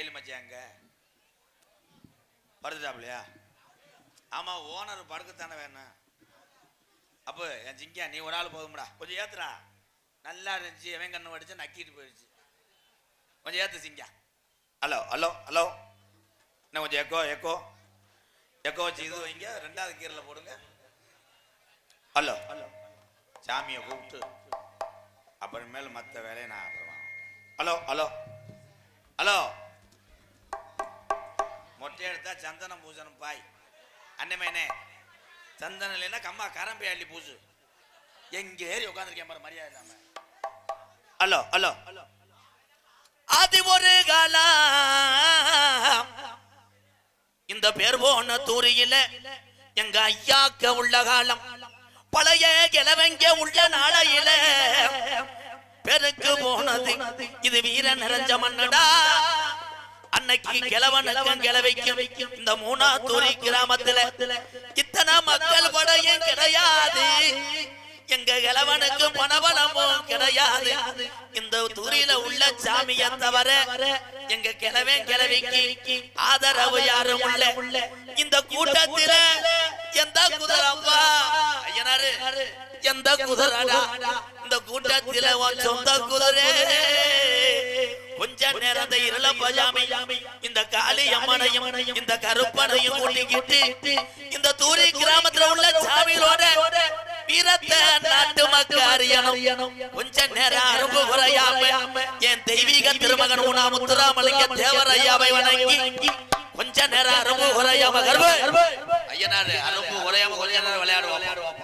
அயல் மச்சாங்க படுத்துட்டாப்லையா? ஆமா, ஓனர் படுக்கத்தானே வேணும். அப்போ என் ஜிங்கியா நீ ஒரு ஆள் போதும்டா, கொஞ்சம் ஏத்துறா. நல்லா இருந்துச்சு, எவன் கண்ணு வடிச்சு நக்கிட்டு போயிடுச்சு. கொஞ்சம் ஏத்து சிங்கியா. ஹலோ ஹலோ ஹலோ, என்ன கொஞ்சம் எக்கோ எக்கோ எக்கோ வச்சு இது வைங்க, ரெண்டாவது கீரில் போடுங்க. ஹலோ ஹலோ, சாமியை கூப்பிட்டு அப்புறமேல மற்ற வேலையை நான் அப்புறமா. ஹலோ ஹலோ ஹலோ, மொட்டை எடுத்தா சந்தனம் பூசணும் பாய். அண்ணமேனே சந்தனம் இல்லைன்னா கம்மா கரம்பை அள்ளி பூசு. எங்க ஏறி உட்காந்துருக்கேன் பாரு மரியாதை இல்லாம. ஹலோ ஹலோ ஹலோ, அது ஒரு காலம் இந்த பேர் போன தூரியில எங்க ஐயாக்க உள்ள காலம், பழைய கிழவங்க உள்ள நாளையில பெருக்கு போனது இது வீர நிறைஞ்ச மன்னடா. அன்னைக்கு கிழவனுக்கும் கிழவைக்கும் இந்த மூணாத்தூரி கிராமத்துல இத்தனை மக்கள் படையும் கிடையாது. எங்க கிழவனுக்கு பணபலமும் கிடையாது. இந்த தூரில உள்ள சாமியை தவிர எங்க கிழவன் கிழவிக்கு ஆதரவு யாரும் உள்ள. இந்த கூட்டத்தில எந்த குதிரப்பா ஐயனாரு, எந்த குதிரடா இந்த கூட்டத்தில சொந்த குதிரை. கொஞ்ச நேரத்தை இருள பஜாமை இந்த காளி அம்மனையும் இந்த கருப்பனையும் கூட்டிக்கிட்டு இந்த தூரி கிராமத்துல உள்ள சாமியோட வீரத்தை நாட்டு மக்கள் அறியணும். கொஞ்ச நேரம் அரும்பு குறையாம என் தெய்வீக திருமகன் முத்துராமலிங்க தேவரையாவை வணங்கி கொஞ்ச நேரம் அரும்பு குறையாம ஐயனாரு அரும்பு குறையாம கொஞ்ச நேரம் விளையாடுவோம்.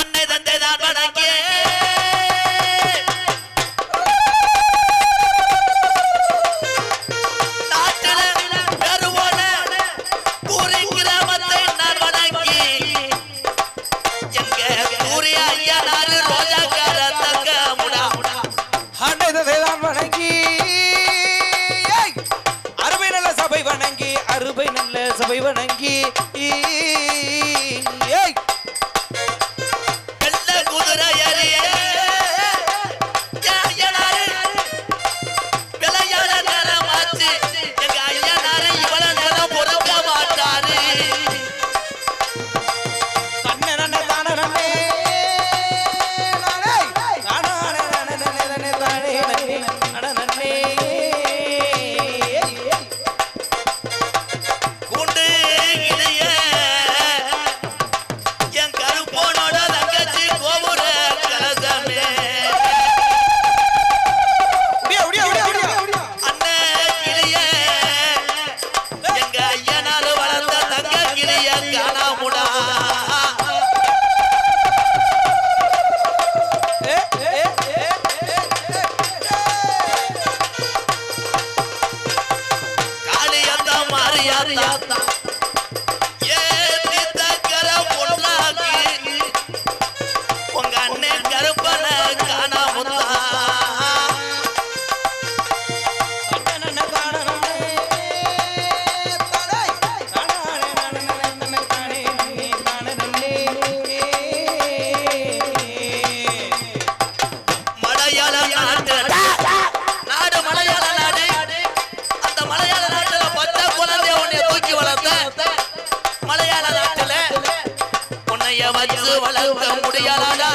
அன்னை தந்தை தான் வணங்கி சபை வணங்கி வளர்க்க முடியாதா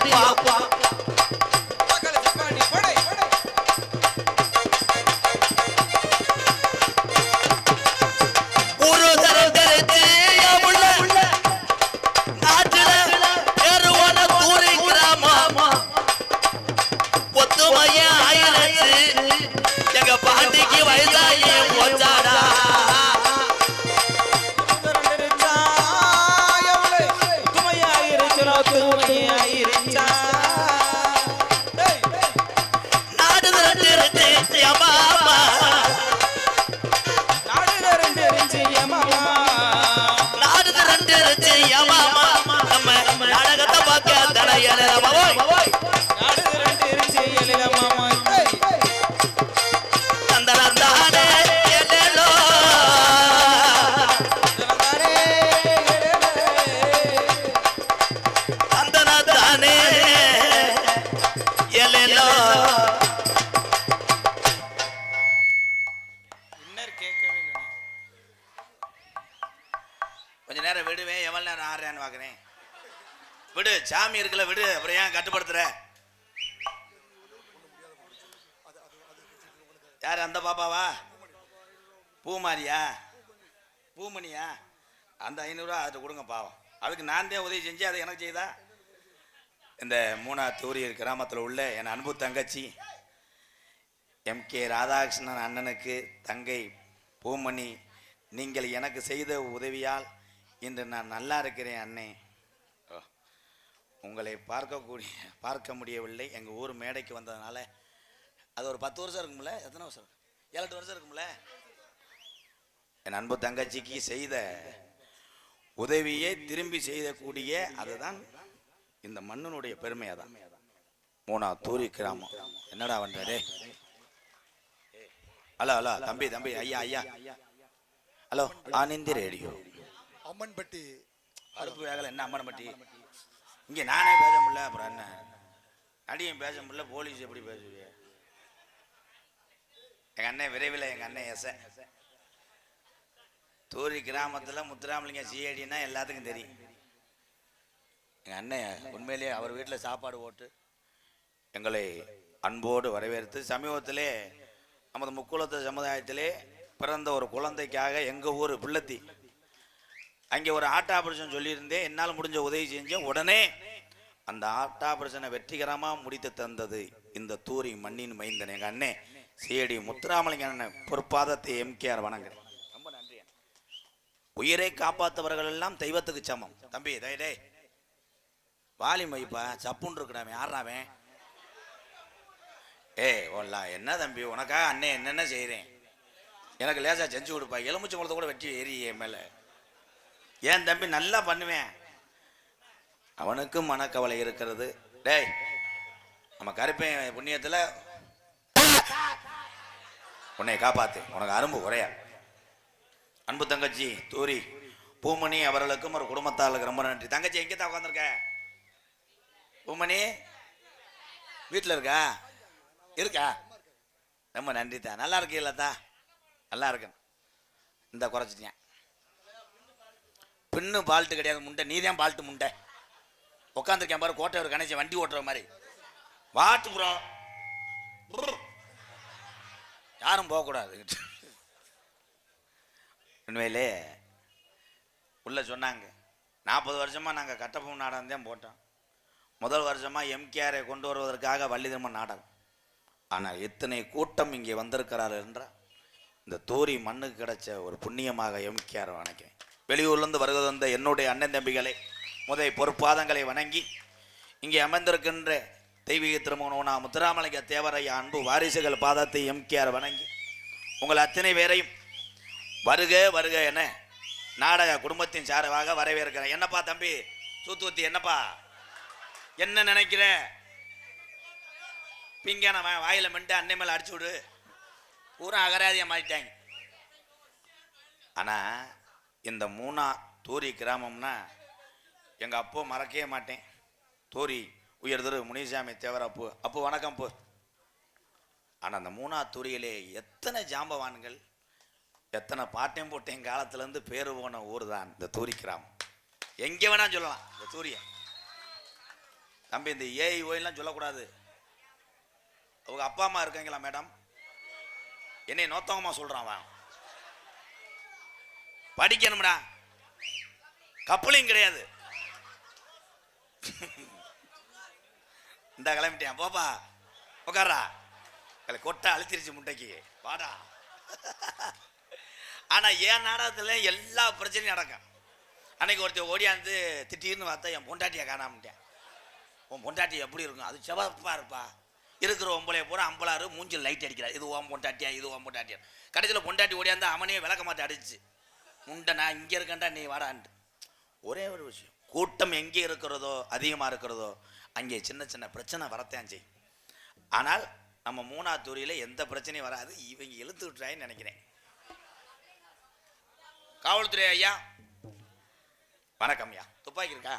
அப்பா ஒரு தரத்தரிச்சு நாட்டுல ஏறுவன தூரி கிராமம் ஒத்துமைய ஆயிரச்சு எங்க பாட்டிக்கு வயசாகி போச்சாடா கொஞ்ச நேரம் விடுவேன், எவ்வளவு நேரம் ஆடுறேன்னு பாக்குறேன். விடு, சாமி இருக்குல்ல, விடு. அப்புறம் ஏன் கட்டுப்படுத்துற? யாரு அந்த பாப்பாவா? பூமாரியா? பூமணியா? அந்த 500 ரூபா அதை கொடுங்க பாவம். அதுக்கு நான் தான் உதவி செஞ்சு அதை எனக்கு செய்தா? இந்த மூணாத்தூரி கிராமத்தில் உள்ள என் அன்பு தங்கச்சி MK ராதாகிருஷ்ணன் அண்ணனுக்கு தங்கை பூமணி, நீங்கள் எனக்கு செய்த உதவியால் இன்று நான் நல்லா இருக்கிறேன் அண்ணே. உங்களை பார்க்க முடியவில்லை. எங்கள் ஊர் மேடைக்கு வந்ததுனால அது ஒரு 10 வருஷம் இருக்கும்ல, எத்தனை வருஷம்? 7-8 வருஷம் இருக்கும்ல. என் அன்பு தங்கச்சிக்கு செய்த உதவியை திரும்பி செய்யக்கூடிய அதுதான் இந்த மண்ணினுடைய பெருமையாக தான். மூணாத்தூரி கிராமம். என்னடா வந்தாரு? ஹலோ ஹலோ தம்பி தம்பி ஐயா ஐயா ஹலோ ஆனந்தி ரேடியோ அம்மன்பட்டி பருப்பு வேகலை. என்ன அம்மன்பட்டி? இங்கே நானே பேச முடியல, அப்புறம் என்ன நடிகன் பேச முடியல, போலீஸ் எப்படி பேசுவீங்க? எங்கள் அண்ணன் விரைவில் எங்கள் அண்ணன் தூரி கிராமத்தில் முத்துராமலிங்க சிஐடினா எல்லாத்துக்கும் தெரியும். எங்கள் அண்ணன் உண்மையிலேயே அவர் வீட்டில் சாப்பாடு போட்டு எங்களை அன்போடு வரவேற்று சமீபத்திலே நமது முக்குளத்து சமுதாயத்திலே பிறந்த ஒரு குழந்தைக்காக எங்கள் ஊர் பிள்ளத்தி அங்கே ஒரு ஆர்ட் ஆபரேஷன் சொல்லியிருந்தேன். என்னால் முடிஞ்ச உதவி செஞ்சேன். உடனே அந்த ஆர்ட் ஆபரேஷனை வெற்றிகரமாக முடித்து தந்தது இந்த தூரி மண்ணின் மைந்தன் எங்கள் அண்ணன் சிஐடி முத்துராமலிங்க அண்ணன். பொறுப்பாதத்தை MKR வணங்குறேன். ரொம்ப நன்றி. உயிரை காப்பாற்றவர்கள் எல்லாம் தெய்வத்துக்கு சமம். தம்பி டே வாலி மைப்பா சப்புன்னு இருக்கிறாமே யாராவேன்? ஓல்லா என்ன தம்பி உனக்காக அண்ணன் என்னென்ன செய்கிறேன், எனக்கு லேசாக செஞ்சு கொடுப்பா. எலுமிச்சை குளத்தை கூட வெட்டி ஏறி என் மேலே. ஏன் தம்பி நல்லா பண்ணுவேன். அவனுக்கும் மனக்கவலை இருக்கிறது. டேய் நம்ம கருப்பேன் புண்ணியத்தில் உன்னை காப்பாத்து, உனக்கு அரும்பு குறையா. அன்பு தங்கச்சி தூரி பூமணி அவர்களுக்கும் ஒரு குடும்பத்தாளுக்கு ரொம்ப நன்றி. தங்கச்சி எங்கே தான் உட்காந்துருக்க? பூமணி வீட்டில் இருக்கா? ரொம்ப நன்றி தான். நல்லா இருக்கீங்களா? நல்லா இருக்கேன். இந்த குறைச்சிட்டேன். பின்னு பால்ட்டு கிடையாது, முண்டை நீதான் பால்ட்டு முண்டை. உட்காந்துருக்கேன் பாரு, கோட்டை ஒரு கணேசன் வண்டி ஓட்டுற மாதிரி. வாட்டு ப்ரோ, யாரும் போகக்கூடாது. உண்மையிலே உள்ள சொன்னாங்க 40 வருஷமாக நாங்கள் கட்டபொம்மன் நாடகம் தான் போட்டோம். முதல் வருஷமாக MKRஐ கொண்டு வருவதற்காக வள்ளிதர்மன் நாடகம். ஆனால் எத்தனை கூட்டம் இங்கே வந்திருக்கிறார் என்றால் இந்த தூரி மண்ணுக்கு கிடைச்ச ஒரு புண்ணியமாக MKR வணக்கிறேன். வெளியூர்லேருந்து வருகை வந்த என்னுடைய அண்ணன் தம்பிகளை முதல் பொறுப்பாதங்களை வணங்கி இங்கே அமர்ந்திருக்கின்ற தெய்வீக திருமணோனா முத்துராமலிங்க தேவரையா அன்பு வாரிசுகள் பாதத்தை MKR வணங்கி உங்கள் அத்தனை பேரையும் வருக வருக என நாடக குடும்பத்தின் சார்பாக வரவேற்கிறேன். என்னப்பா தம்பி சூத்துவத்தி, என்னப்பா என்ன நினைக்கிற? பிங்கானவன் வாயில மென்ட்டு அன்னை மேலே அடிச்சு விடு, பூரா அகராதியை மாறிட்டாங்க. ஆனால் இந்த மூணாத்தூரி கிராமம்னா எங்கள் அப்போ மறக்கவே மாட்டேன். தூரி உயர் திரு முனிசாமி தேவர் அப்பு வணக்கம் போ. ஆனால் அந்த மூணாத்தூரியிலே எத்தனை ஜாம்பவான்கள், எத்தனை பாட்டையும் போட்டேன் காலத்துலேருந்து பேர் போன ஊர் தான் இந்த தூரி கிராமம். எங்கே வேணால் சொல்லலாம் இந்த தூரியை. தம்பி இந்த ஏஐ ஓய்லாம் சொல்லக்கூடாது. அவங்க அப்பா அம்மா இருக்காங்களா மேடம்? என்னை நோத்தவமா சொல்றான் அவன். படிக்கணும்டா, கப்பலையும் கிடையாது. இந்த கிளம்பிட்டேன் போப்பா உட்காரா. கொட்டை அழுத்திருச்சு முட்டைக்கு வாடா. ஆனா என் நாடகத்துல எல்லா பிரச்சனையும் நடக்கும். அன்னைக்கு ஒருத்தர் ஓடியாந்து திட்டின்னு பார்த்தா என் பொண்டாட்டியை காணாமட்டேன். உன் பொண்டாட்டி எப்படி இருக்கும்? அது செவப்பா இருப்பா. இருக்கிற ஒம்பளைய பூரா அம்பளாரு மூஞ்சில் லைட் அடிக்கிறார். இது ஓம் பொண்டாட்டியா, இது ஓம் பொண்டாட்டியா. கடைசியில் பொண்டாட்டி ஓடியாந்து அவனே விளக்க மாட்டேன் அடிச்சு முண்டை நான் இங்கே இருக்கேன்டா நீ வாடான்ட்டு. ஒரே ஒரு விஷயம், கூட்டம் எங்கே இருக்கிறதோ அதிகமாக இருக்கிறதோ அங்கே சின்ன சின்ன பிரச்சனை வரத்தான் செய்யும். ஆனால் நம்ம மூணாவது தூரியில் எந்த பிரச்சனையும் வராது. இவங்க இழுத்து விட்டுறாயின்னு நினைக்கிறேன். காவல்துறை ஐயா வணக்கம் ஐயா. துப்பாக்கி இருக்கா?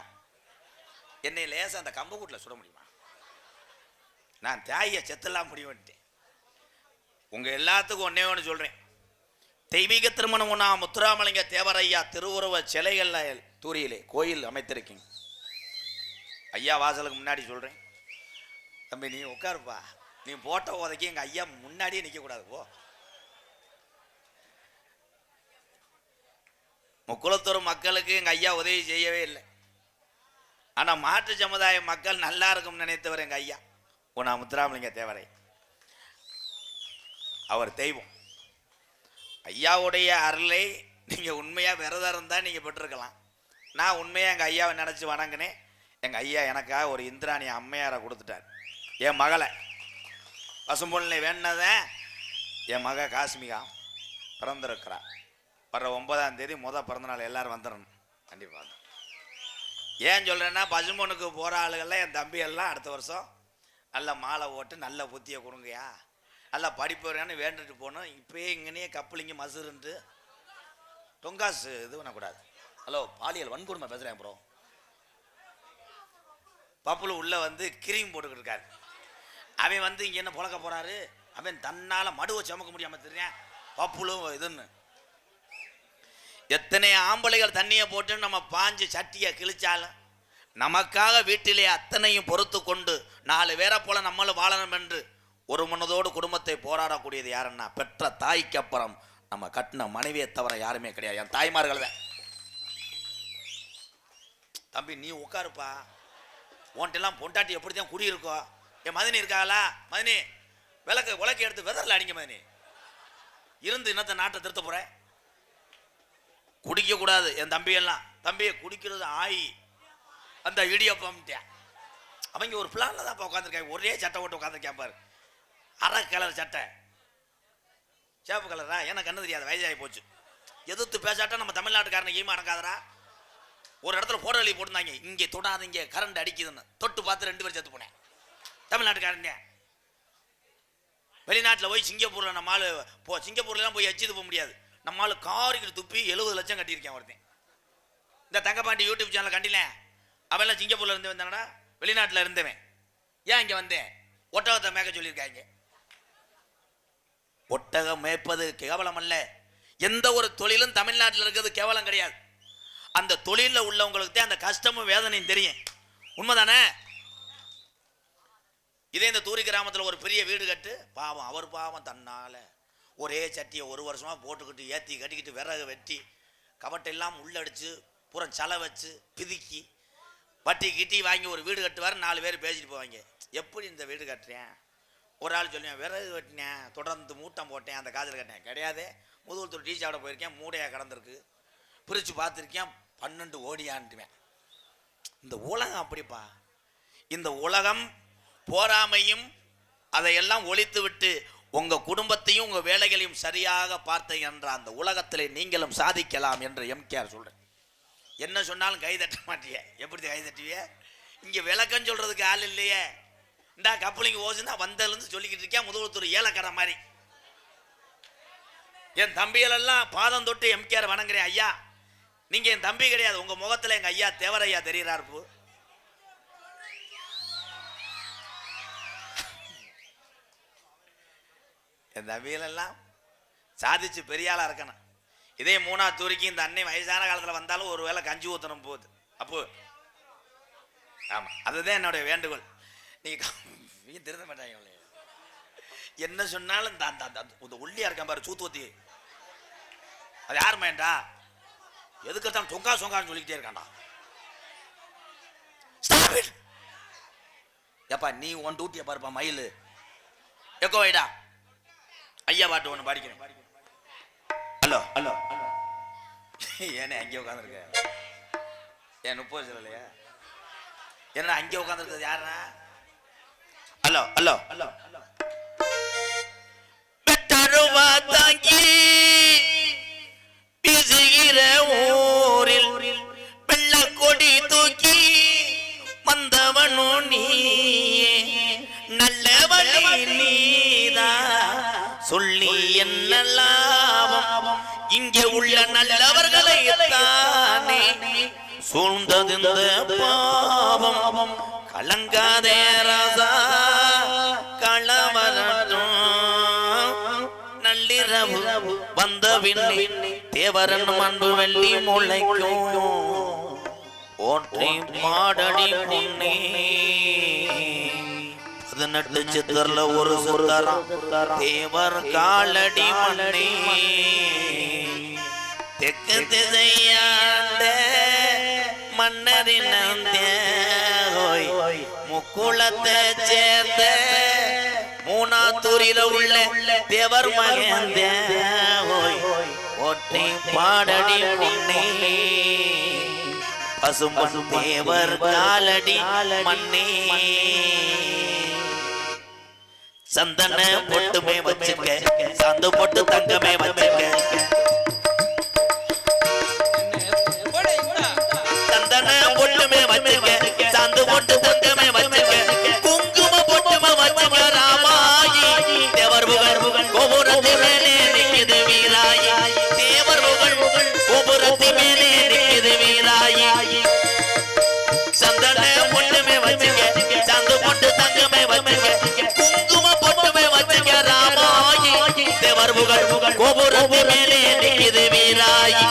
என்னை லேசாக அந்த கம்பு கூட்டில் சுட முடியுமா? நான் தியாகியை செத்தெல்லாம் முடிவுன்ட்டேன். உங்கள் எல்லாத்துக்கும் ஒன்றே ஒன்று சொல்கிறேன். தெய்வீக திருமணம் ஒன்றா முத்துராமலிங்க தேவரையா திருவுருவ சிலைகளில் தூரியிலே கோயில் அமைத்திருக்கீங்க. ஐயா வாசலுக்கு முன்னாடி சொல்கிறேன், தம்பி நீ உட்காருப்பா. நீ போட்ட உதைக்கி எங்கள் ஐயா முன்னாடியே நிற்கக்கூடாது. போ. முக்குளத்தூர் மக்களுக்கு எங்கள் ஐயா உதவி செய்யவே இல்லை. ஆனால் மாற்று சமுதாய மக்கள் நல்லா இருக்கும்னு நினைத்தவர் எங்கள் ஐயா உன்னா முத்துராமலிங்க தேவரை. அவர் தெய்வம். ஐயாவுடைய அருளை நீங்கள் உண்மையாக விரதம் இருந்தால் நீங்கள் பெற்றிருக்கலாம். நான் உண்மையாக எங்கள் ஐயாவை நினச்சி வணங்கினேன். எங்கள் ஐயா எனக்காக ஒரு இந்திராணி அம்மையாரை கொடுத்துட்டார். என் மகளை பசும்பொன்னை வேணதை என் மக காஸ்மிகா பிறந்திருக்கிறார். வர்ற 9ஆம் தேதி பிறந்தநாள் எல்லாரும் வந்துடணும் கண்டிப்பாக. ஏன் சொல்கிறேன்னா பசும்பொண்ணுக்கு போகிற ஆளுகள்லாம் என் தம்பி எல்லாம் அடுத்த வருஷம் நல்ல மாலை ஓட்டு நல்ல புத்தியை கொடுங்கயா, நல்லா படிப்பு வரையான்னு வேண்டுட்டு போகணும். இப்போயே இங்கேனே கப்பலிங்க மசுருன்ட்டு தொங்காசு இது பண்ணக்கூடாது. ஹலோ பாலியல் வன்கொடுமை பேசுகிறேன் ப்ரோ. பப்புளு உள்ளே வந்து கிரீம் போட்டுக்கிட்டு இருக்காரு. அவன் வந்து இங்கே என்ன புழக்க போகிறாரு? அவன் தன்னால் மடுவை சுமக்க முடியாமல் தெரியும் பப்புளு இதுன்னு. எத்தனை ஆம்பளைகள் தண்ணியை போட்டு நம்ம பாஞ்சு சட்டியை கிழிச்சாலும் நமக்காக வீட்டிலே அத்தனையும் பொறுத்து கொண்டு 4 பேரை போல நம்மளும் வாழணும் என்று ஒரு மனதோடு குடும்பத்தை போராடக்கூடியது யாருன்னா பெற்ற தாய்க்கு அப்புறம் நம்ம கட்டின மனைவியை தவிர யாருமே கிடையாது. என் தாய்மார்கள் தான். தம்பி நீ உட்காருப்பா. உன்ட்டெல்லாம் பொண்டாட்டி எப்படித்தான் குடியிருக்கோ? என் மதினி இருக்காளா? மதினி விளக்கு எடுத்து வெதரில் அடிங்க. மதினி இருந்து இன்னத்தை நாட்டை திருத்த போற. குடிக்க கூடாது. என் தம்பியெல்லாம் தம்பியை குடிக்கிறது ஆயி அந்த இடியப்பம்ட்டேன். அவங்க ஒரு பிளான்ல தான் உட்காந்துருக்காங்க. ஒரே சட்டை போட்டு உட்காந்துருக்கேன் பாரு. அரை கலர் சட்டை, சேப்பு கலரா? எனக்கு கண்ணு தெரியாது, வயசாகி போச்சு. எதிர்த்து பேசாட்டா நம்ம தமிழ்நாட்டுக்காரனை ஈமா அடங்காதரா. ஒரு இடத்துல போட வழி போட்டுருந்தாங்க, இங்கே தொடாதீங்க கரண்ட் அடிக்குதுன்னு. தொட்டு பார்த்து 2 பேர் செத்து போனேன். தமிழ்நாட்டுக்காரன். வெளிநாட்டில் போய் சிங்கப்பூரில் நம்மளால் சிங்கப்பூர்லாம் போய் எச்சிது போக முடியாது. நம்மளால் காரிக்கிட்டு துப்பி 70 லட்சம் கட்டியிருக்கேன் ஒருத்தன். இந்த தங்கப்பாண்டி யூடியூப் சேனல் கண்டில அவெல்லாம் சிங்கப்பூர்ல இருந்து வந்தானடா, வெளிநாட்டில் இருந்தவன். ஏன் இங்கே வந்தேன்? ஒட்டகத்தை மேய்க்க சொல்லியிருக்காங்க. ஒட்டகம் மேய்ப்பது கேவலம் அல்ல. எந்த ஒரு தொழிலும் தமிழ்நாட்டில் இருக்கிறது கேவலம் கிடையாது. அந்த தொழிலில் உள்ளவங்களுக்கு தான் அந்த கஷ்டமும் வேதனையும் தெரியும். உண்மைதானே? இதே இந்த தூரி கிராமத்தில் ஒரு பெரிய வீடு கட்டு, பாவம் அவர் பாவம் தன்னால ஒரே சட்டியை 1 வருஷமா போட்டுக்கிட்டு ஏற்றி கட்டிக்கிட்டு விறகு வெட்டி கவட்டெல்லாம் உள்ளடிச்சு புறம் சலை வச்சு பிதுக்கி வட்டி கிட்டி வாங்கி ஒரு வீடு கட்டுவார். 4 பேர் பேசிட்டு போவாங்க. எப்படி இந்த வீடு கட்டுறேன்? ஒரு ஆள் சொல்லுவேன், விறகு வெட்டினேன், தொடர்ந்து மூட்டம் போட்டேன், அந்த காதில் கட்டினேன். கிடையாது, முதுகுளத்தூர் டீ சாப்பிட போயிருக்கேன், மூடையாக கடந்திருக்கு, பிரித்து பார்த்துருக்கேன், 12 ஓடியான்ட்டுவேன். இந்த உலகம் அப்படிப்பா. இந்த உலகம் போராமையும் அதையெல்லாம் ஒழித்து விட்டு உங்கள் குடும்பத்தையும் உங்கள் வேலைகளையும் சரியாக பார்த்த என்ற அந்த உலகத்திலே நீங்களும் சாதிக்கலாம் என்று எம்கேஆர் சொல்கிறேன். என்ன சொன்னாலும் கை தட்ட மாட்டிய. எப்படி கை தட்டுவிய? இங்கே விளக்கம் சொல்கிறதுக்கு ஆள் இல்லையே. இந்தா கப்பலிங்க ஓசுன்னா வந்ததுலேருந்து சொல்லிக்கிட்டு இருக்கேன், முதுகுளத்தூர் ஏலக்கடை மாதிரி. என் தம்பிகளெல்லாம் பாதம் தொட்டு எம்கேஆர் வணங்குறேன். ஐயா நீங்கள் என் தம்பி கிடையாது, உங்கள் முகத்தில் எங்கள் ஐயா தேவரையா தெரிகிறார். என் தம்பிகளெல்லாம் சாதிச்சு பெரியாளாக இருக்கணும். இதே 3ஆவது தூரிக்கு இந்த அன்னை வயசான காலத்தில் வந்தாலும் ஒரு வேளை கஞ்சி ஊற்றணும் போகுது. அப்போ ஆமா அதுதான் என்னுடைய வேண்டுகோள். நீங்க திருந்த மாட்டாங்க. என்ன சொன்னாலும் இந்த ஒல்லியா இருக்கான் பாரு சூத்துவத்தி, அது யார் மையன்டா? எதுக்கு தொங்கா சொங்கான்னு சொல்லிக்கிட்டே இருக்கான்டா. எப்பா நீ உன் டூட்டியை பாருப்பா மயிலு. எக்கோ வைடா, ஐயா பாட்டு ஒன்று பாடிக்கிறேன். ஹலோ ஹலோ ஏன்னா அங்கே உட்காந்துருக்க? ஏன் 30 சொல்லலையா? என்ன அங்கே உட்காந்துருக்கிறது யாருன்னா? ஹலோ ஹலோ ஹலோ பெற்றருவா தாங்கி பேசுகிற ஊரில் வெள்ள கொடி தூக்கி வந்தவனோ நீ, நல்ல வழி நீதா சொல்லி என்ன லாபம்? இங்கே உள்ள நல்லவர்களை தானே சூழ்ந்தது இந்த பாவம். கலங்காதே ராசா களவரட்டும், நள்ளிரவு வந்த பின்னே தேவரன் அன்பு வெள்ளி முளைக்கும், ஓற்றி பாடடி பொன்னே. 18 சித்தர்ல ஒரு சுத்தரம் தேவர் காலடி மண்ணே. தெற்கு திசையாண்ட மன்னரின் முக்குளத்தை சேர்ந்த மூணாத்தூரில உள்ள தேவர் மகன் ஒற்றை பாடடி பொன்னே. பசும்பன் தேவர் காலடி மண்ணே. சந்தன பொட்டுமே வச்சுக்க, சந்து பொட்டு தங்கமே வச்சுக்க, சந்தன பொட்டுமே வச்சுக்க, சந்து பொட்டு தங்கமே வச்சுக்க, குங்கும பொட்டுமே வச்சுக்க ராமாயி. தேவர் புகழ் கோபுரத்தி மேலே நிற்குது வீராயி, தேவர் புகழ் கோபுரத்தி மேலே நிற்குது வீராயி. சந்தன பொட்டுமே வச்சுக்க, சந்து பொட்டு தங்கமே வச்சுக்க, குங்கும பொட்டுமே வச்சுக்க ராமாயி. தேவர் புகழ் கோபுரத்தி மேலே நிற்குது வீராயி.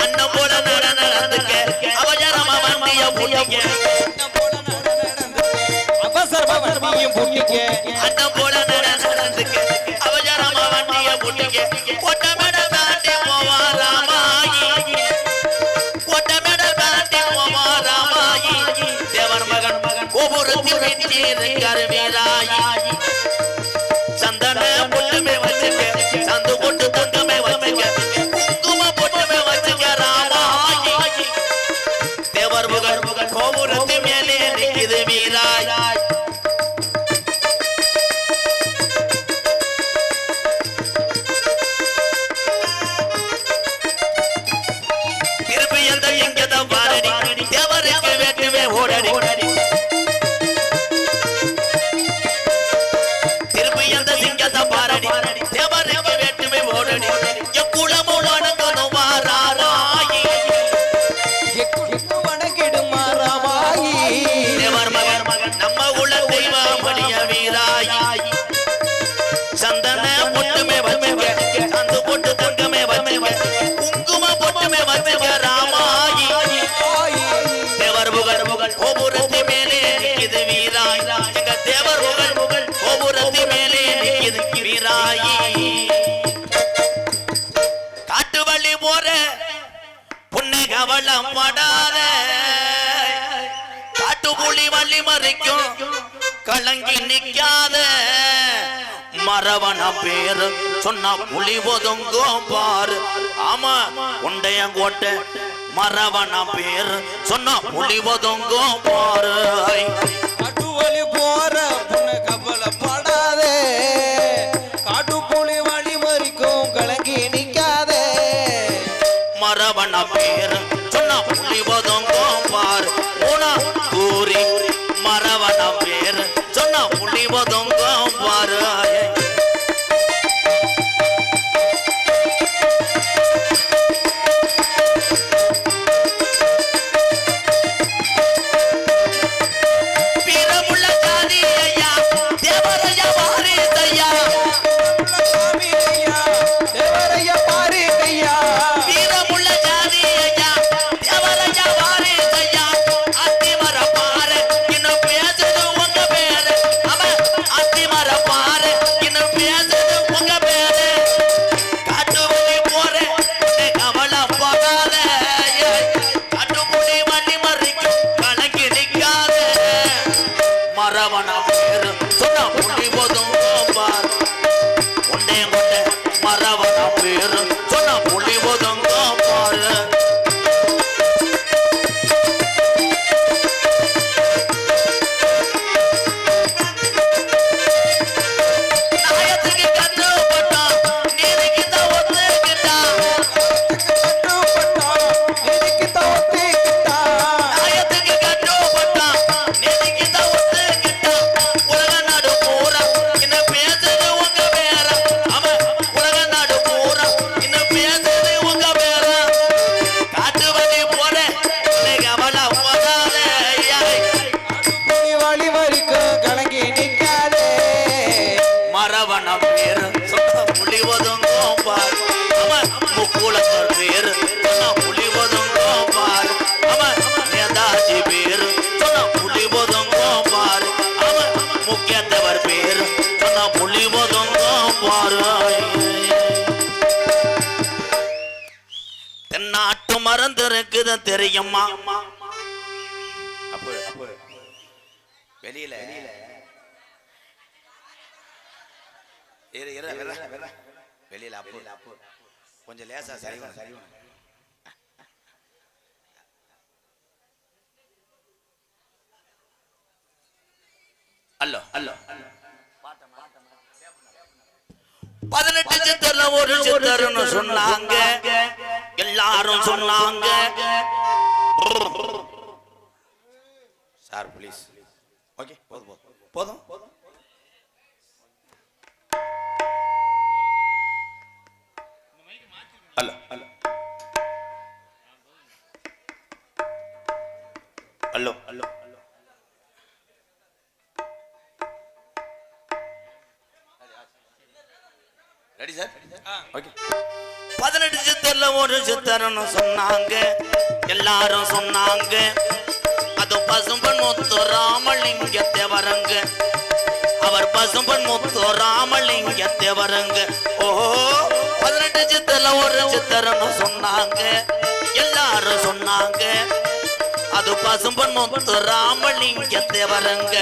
அண்ணன் போல நடந்துக்க, அவசரமா வண்டிய பூட்டிக்க, அண்ணன் போல நடந்துக்க, அவசரமா வண்டிய பூட்டிக்க, கொட்டமேட தாண்டி போவா ராமாயி, கொட்டமேட தாண்டி போவா ராமாயி. தேவர் மகன் கோபுரத்தில் வீட்டியிருக்காரு வீராயி. சந்தன பொட்டுமே வச்சுக்க, சந்து பொட்டு தங்கமே வச்சுக்க, குங்கும பொட்டுமே வச்சுக்க ராமாயி. தேவர் புகழ் கோபுரத்து மேலே நிற்குது வீராய். திருப்பி எந்த எங்கதான் பாரடி, தேவருக்கு வேட்டுமே ஓடடி, திருப்பி எந்த சிங்கதான் பாரடி, தேவருக்கு வேட்டுமே ஓடடி. எக்குளமும் வணங்கணும் வாராராயி, தேவர் மகன் நம்ம உள்ள தெய்வமணிய வீராயி. சந்தன பொட்டுமே வச்சுக்க, சந்து பொட்டு தங்கமே வச்சுக்க, குங்கும பொட்டுமே வச்சுக்க ராமாயி. தேவர் புகழ் கோபுரத்தி மேலே நிற்குது வீராய். எங்க தேவர் புகழ் கோபுரத்தி மேலே நிற்குது வீராயி. காட்டு வழி போற புண்ணை கவலம் படாத, காட்டு புலி வள்ளி மறைக்கும் கலங்கி நிக்காத, மரவன பேரு சொன்னா புலி ஒதுங்கும் பாரு. ஆமா உண்டையங்கோட்டை மரவன பேரு சொன்னா புலி ஒதுங்கும் பாரு. காட்டுவழி போற புண்ண கவலைப்படாதே, காட்டு புலி வழி மறிக்கும் கலங்கி நிக்காதே, மரவன பேரு சொன்னா புலி ஒதுங்கும் பாரு. உனா கூறி மரவன பேரு சொன்னா புலி ஒதுங்கும் பாரு. பிறமுள்ள ஜாதி ஐயா தேவரையா திறக்குது தெரியுமா? அப்போ வெளியில வெளியில அப்போ கொஞ்சம் லேசா சரி அல்லோ அல்லோ 18 சித்தர்ல ஒரு சித்தர்னு சொன்னாங்க, எல்லாரும் சொன்னாங்க. Sir please. ஓகே போதும் போதும் போதும். அல்லோ அல்லோ அல்லோ அல்லோ ரெடி சார்? ஓகே. 18 சித்தர்ல ஒரு சித்தர்னு சொன்னாங்க, எல்லாரும் சொன்னாங்க. அது பசும்பன் முத்து ராமலிங்க தேவரங்க, அவர் பசும்பன் முத்து ராமலிங்க தேவரங்க. ஓஹோ 18 சித்தர்ல ஒரு சித்தர்னு சொன்னாங்க, எல்லாரும் சொன்னாங்க. அது பசும்பன் முத்து ராமலிங்க தேவரங்க.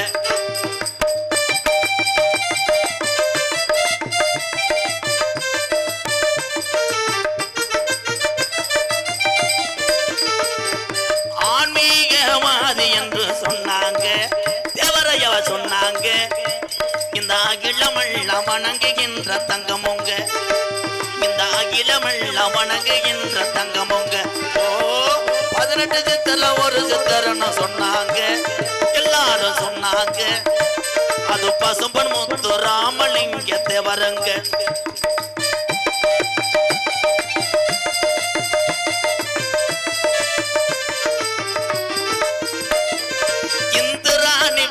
என்று சொன்னாங்க, தேவரையவ சொன்னாங்க. இந்த அகிலமெல்லாம் வணங்குகின்ற தங்கமுங்க, இந்த அகிலமெல்லாம் வணங்குகின்ற தங்கமுங்க. ஓ 18 சித்தர்ல ஒரு சித்தர்னு சொன்னாங்க, எல்லாரும் சொன்னாங்க. அது பசும்பன் முத்து ராமலிங்க தேவரங்க.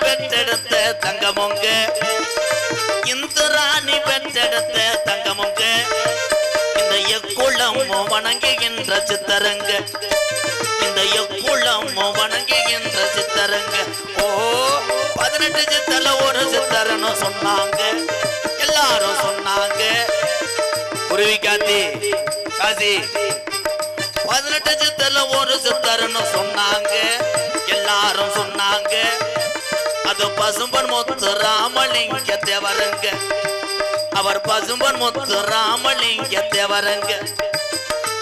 பெற்றெடுத்த தங்கமுங்க, இந்திராணி பெற்றெடுத்த தங்கமுங்க. இந்த எக்குளம் வணங்குகின்ற சித்தரங்க, இந்த எக்குளம் வணங்குகின்ற சித்தரங்க. ஓ 18 சித்தர்ல ஒரு சித்தர்னு சொன்னாங்க, எல்லாரும் சொன்னாங்க. குருவி காத்தி காசி 18 சித்தர்ல ஒரு சித்தர்னு சொன்னாங்க, எல்லாரும் சொன்னாங்க. அது பசும்பன் முத்து ராமலிங்க தேவரங்க, அவர் பசும்பன் முத்து ராமலிங்க தேவரங்க,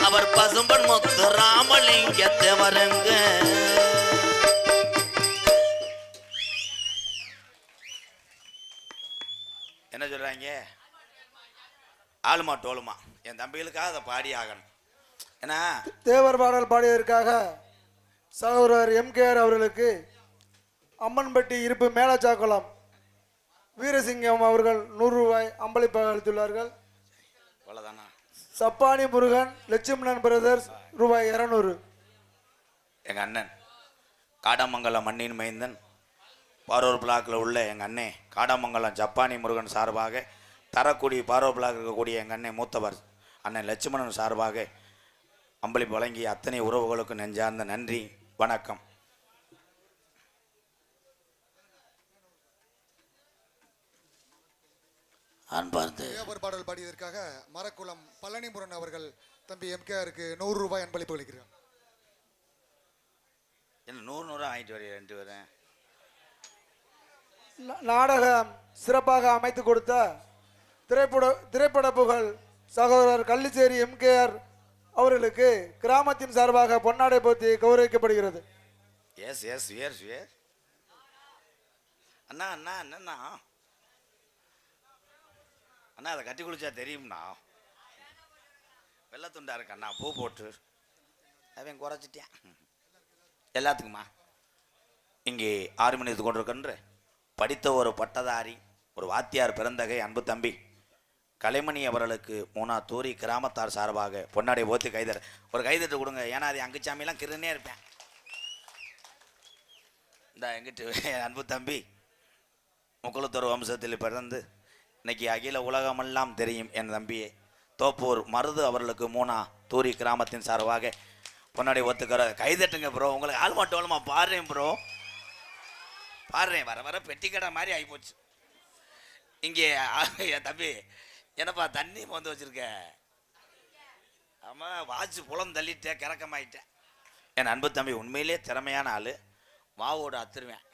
அவர் பசும்பன் முத்து ராமலிங்க தேவரங்க. என்ன சொல்றாங்க? ஆளுமா டோலுமா என் தம்பிகளுக்காக அதை பாடி ஆகணும். ஏன்னா தேவர் பாடல் பாடியதற்காக சகோதரர் MKR அவர்களுக்கு அம்மன்பட்டி இருப்பு மேலச்சாக்குளம் வீரசிங்கம் அவர்கள் 100 ரூபாய் அம்பளிப்பாக அளித்துள்ளார்கள். அவ்வளோதானா? சப்பானி முருகன் லட்சுமணன் பிரதர்ஸ் ரூபாய் 200. எங்கள் அண்ணன் காடமங்கலம் மண்ணின் மைந்தன் பாரூர் பிளாக்கில் உள்ள எங்கள் அண்ணே காடமங்கலம் ஜப்பானி முருகன் சார்பாக, தரக்குடி பாரூர் பிளாக் இருக்கக்கூடிய எங்கள் அண்ணன் மூத்தவர் அண்ணன் லட்சுமணன் சார்பாக அம்பளிப்பு வழங்கிய அத்தனை உறவுகளுக்கு நெஞ்சார்ந்த நன்றி, வணக்கம். தேவர் பாடல் பாடியதற்காக மரக்குளம் பழனிமுருகன் அவர்கள் தம்பி MKRக்கு 100 ரூபாய் அன்பளிப்பு அளிக்கிறார். என்ன 100 வாங்கிட்டு வரேன் 2 வரேன். நாடகம் சிறப்பாக அமைத்து கொடுத்த திரைப்பட புகழ் சகோதரர் கள்ளிச்சேரி MKR அவர்களுக்கு கிராமத்தின் சார்பாக பொன்னாடை போத்தி கௌரவிக்கப்படுகிறது. Yes yes sure sure. அண்ணா அண்ணா என்னண்ணா அண்ணா அதை கட்டி குளிச்சா தெரியும்ண்ணா. வெள்ளத்துண்டா இருக்கு அண்ணா, பூ போட்டு அவன் குறைச்சிட்டேன் எல்லாத்துக்குமா. இங்கே 6 மணி கொண்டிருக்கின்ற படித்த ஒரு பட்டதாரி, ஒரு வாத்தியார் பிறந்தகை அன்பு தம்பி கலைமணி அவர்களுக்கு 3 தூரி கிராமத்தார் சார்பாக பொன்னாடை போத்தி கைதற ஒரு கைதட்டு கொடுங்க. ஏன்னா அது அங்குச்சாமியெல்லாம் கிருன்னே இருப்பேன். இந்த எங்கிட்டு அன்பு தம்பி முக்குளத்தூர் வம்சத்தில் பிறந்து இன்னைக்கு அகில உலகமெல்லாம் தெரியும் என் தம்பியே தோப்பூர் மருது அவர்களுக்கு 3 தூரி கிராமத்தின் சார்பாக பொன்னாடை ஒத்துக்கிற கைதட்டுங்க ப்ரோ. உங்களுக்கு ஆல்மாட்டோலமா பாடுறேன் ப்ரோ, பாடுறேன். வர வர பெட்டி கடை மாதிரி ஆகிப்போச்சு இங்கே. என் தம்பி என்னப்பா தண்ணி வந்து வச்சிருக்க? ஆமாம் வாட்சு புலம் தள்ளிட்டேன், கிறக்கமாயிட்டேன். என் அன்பு தம்பி உண்மையிலே திறமையான ஆள், வாவோடு அத்துருவேன்.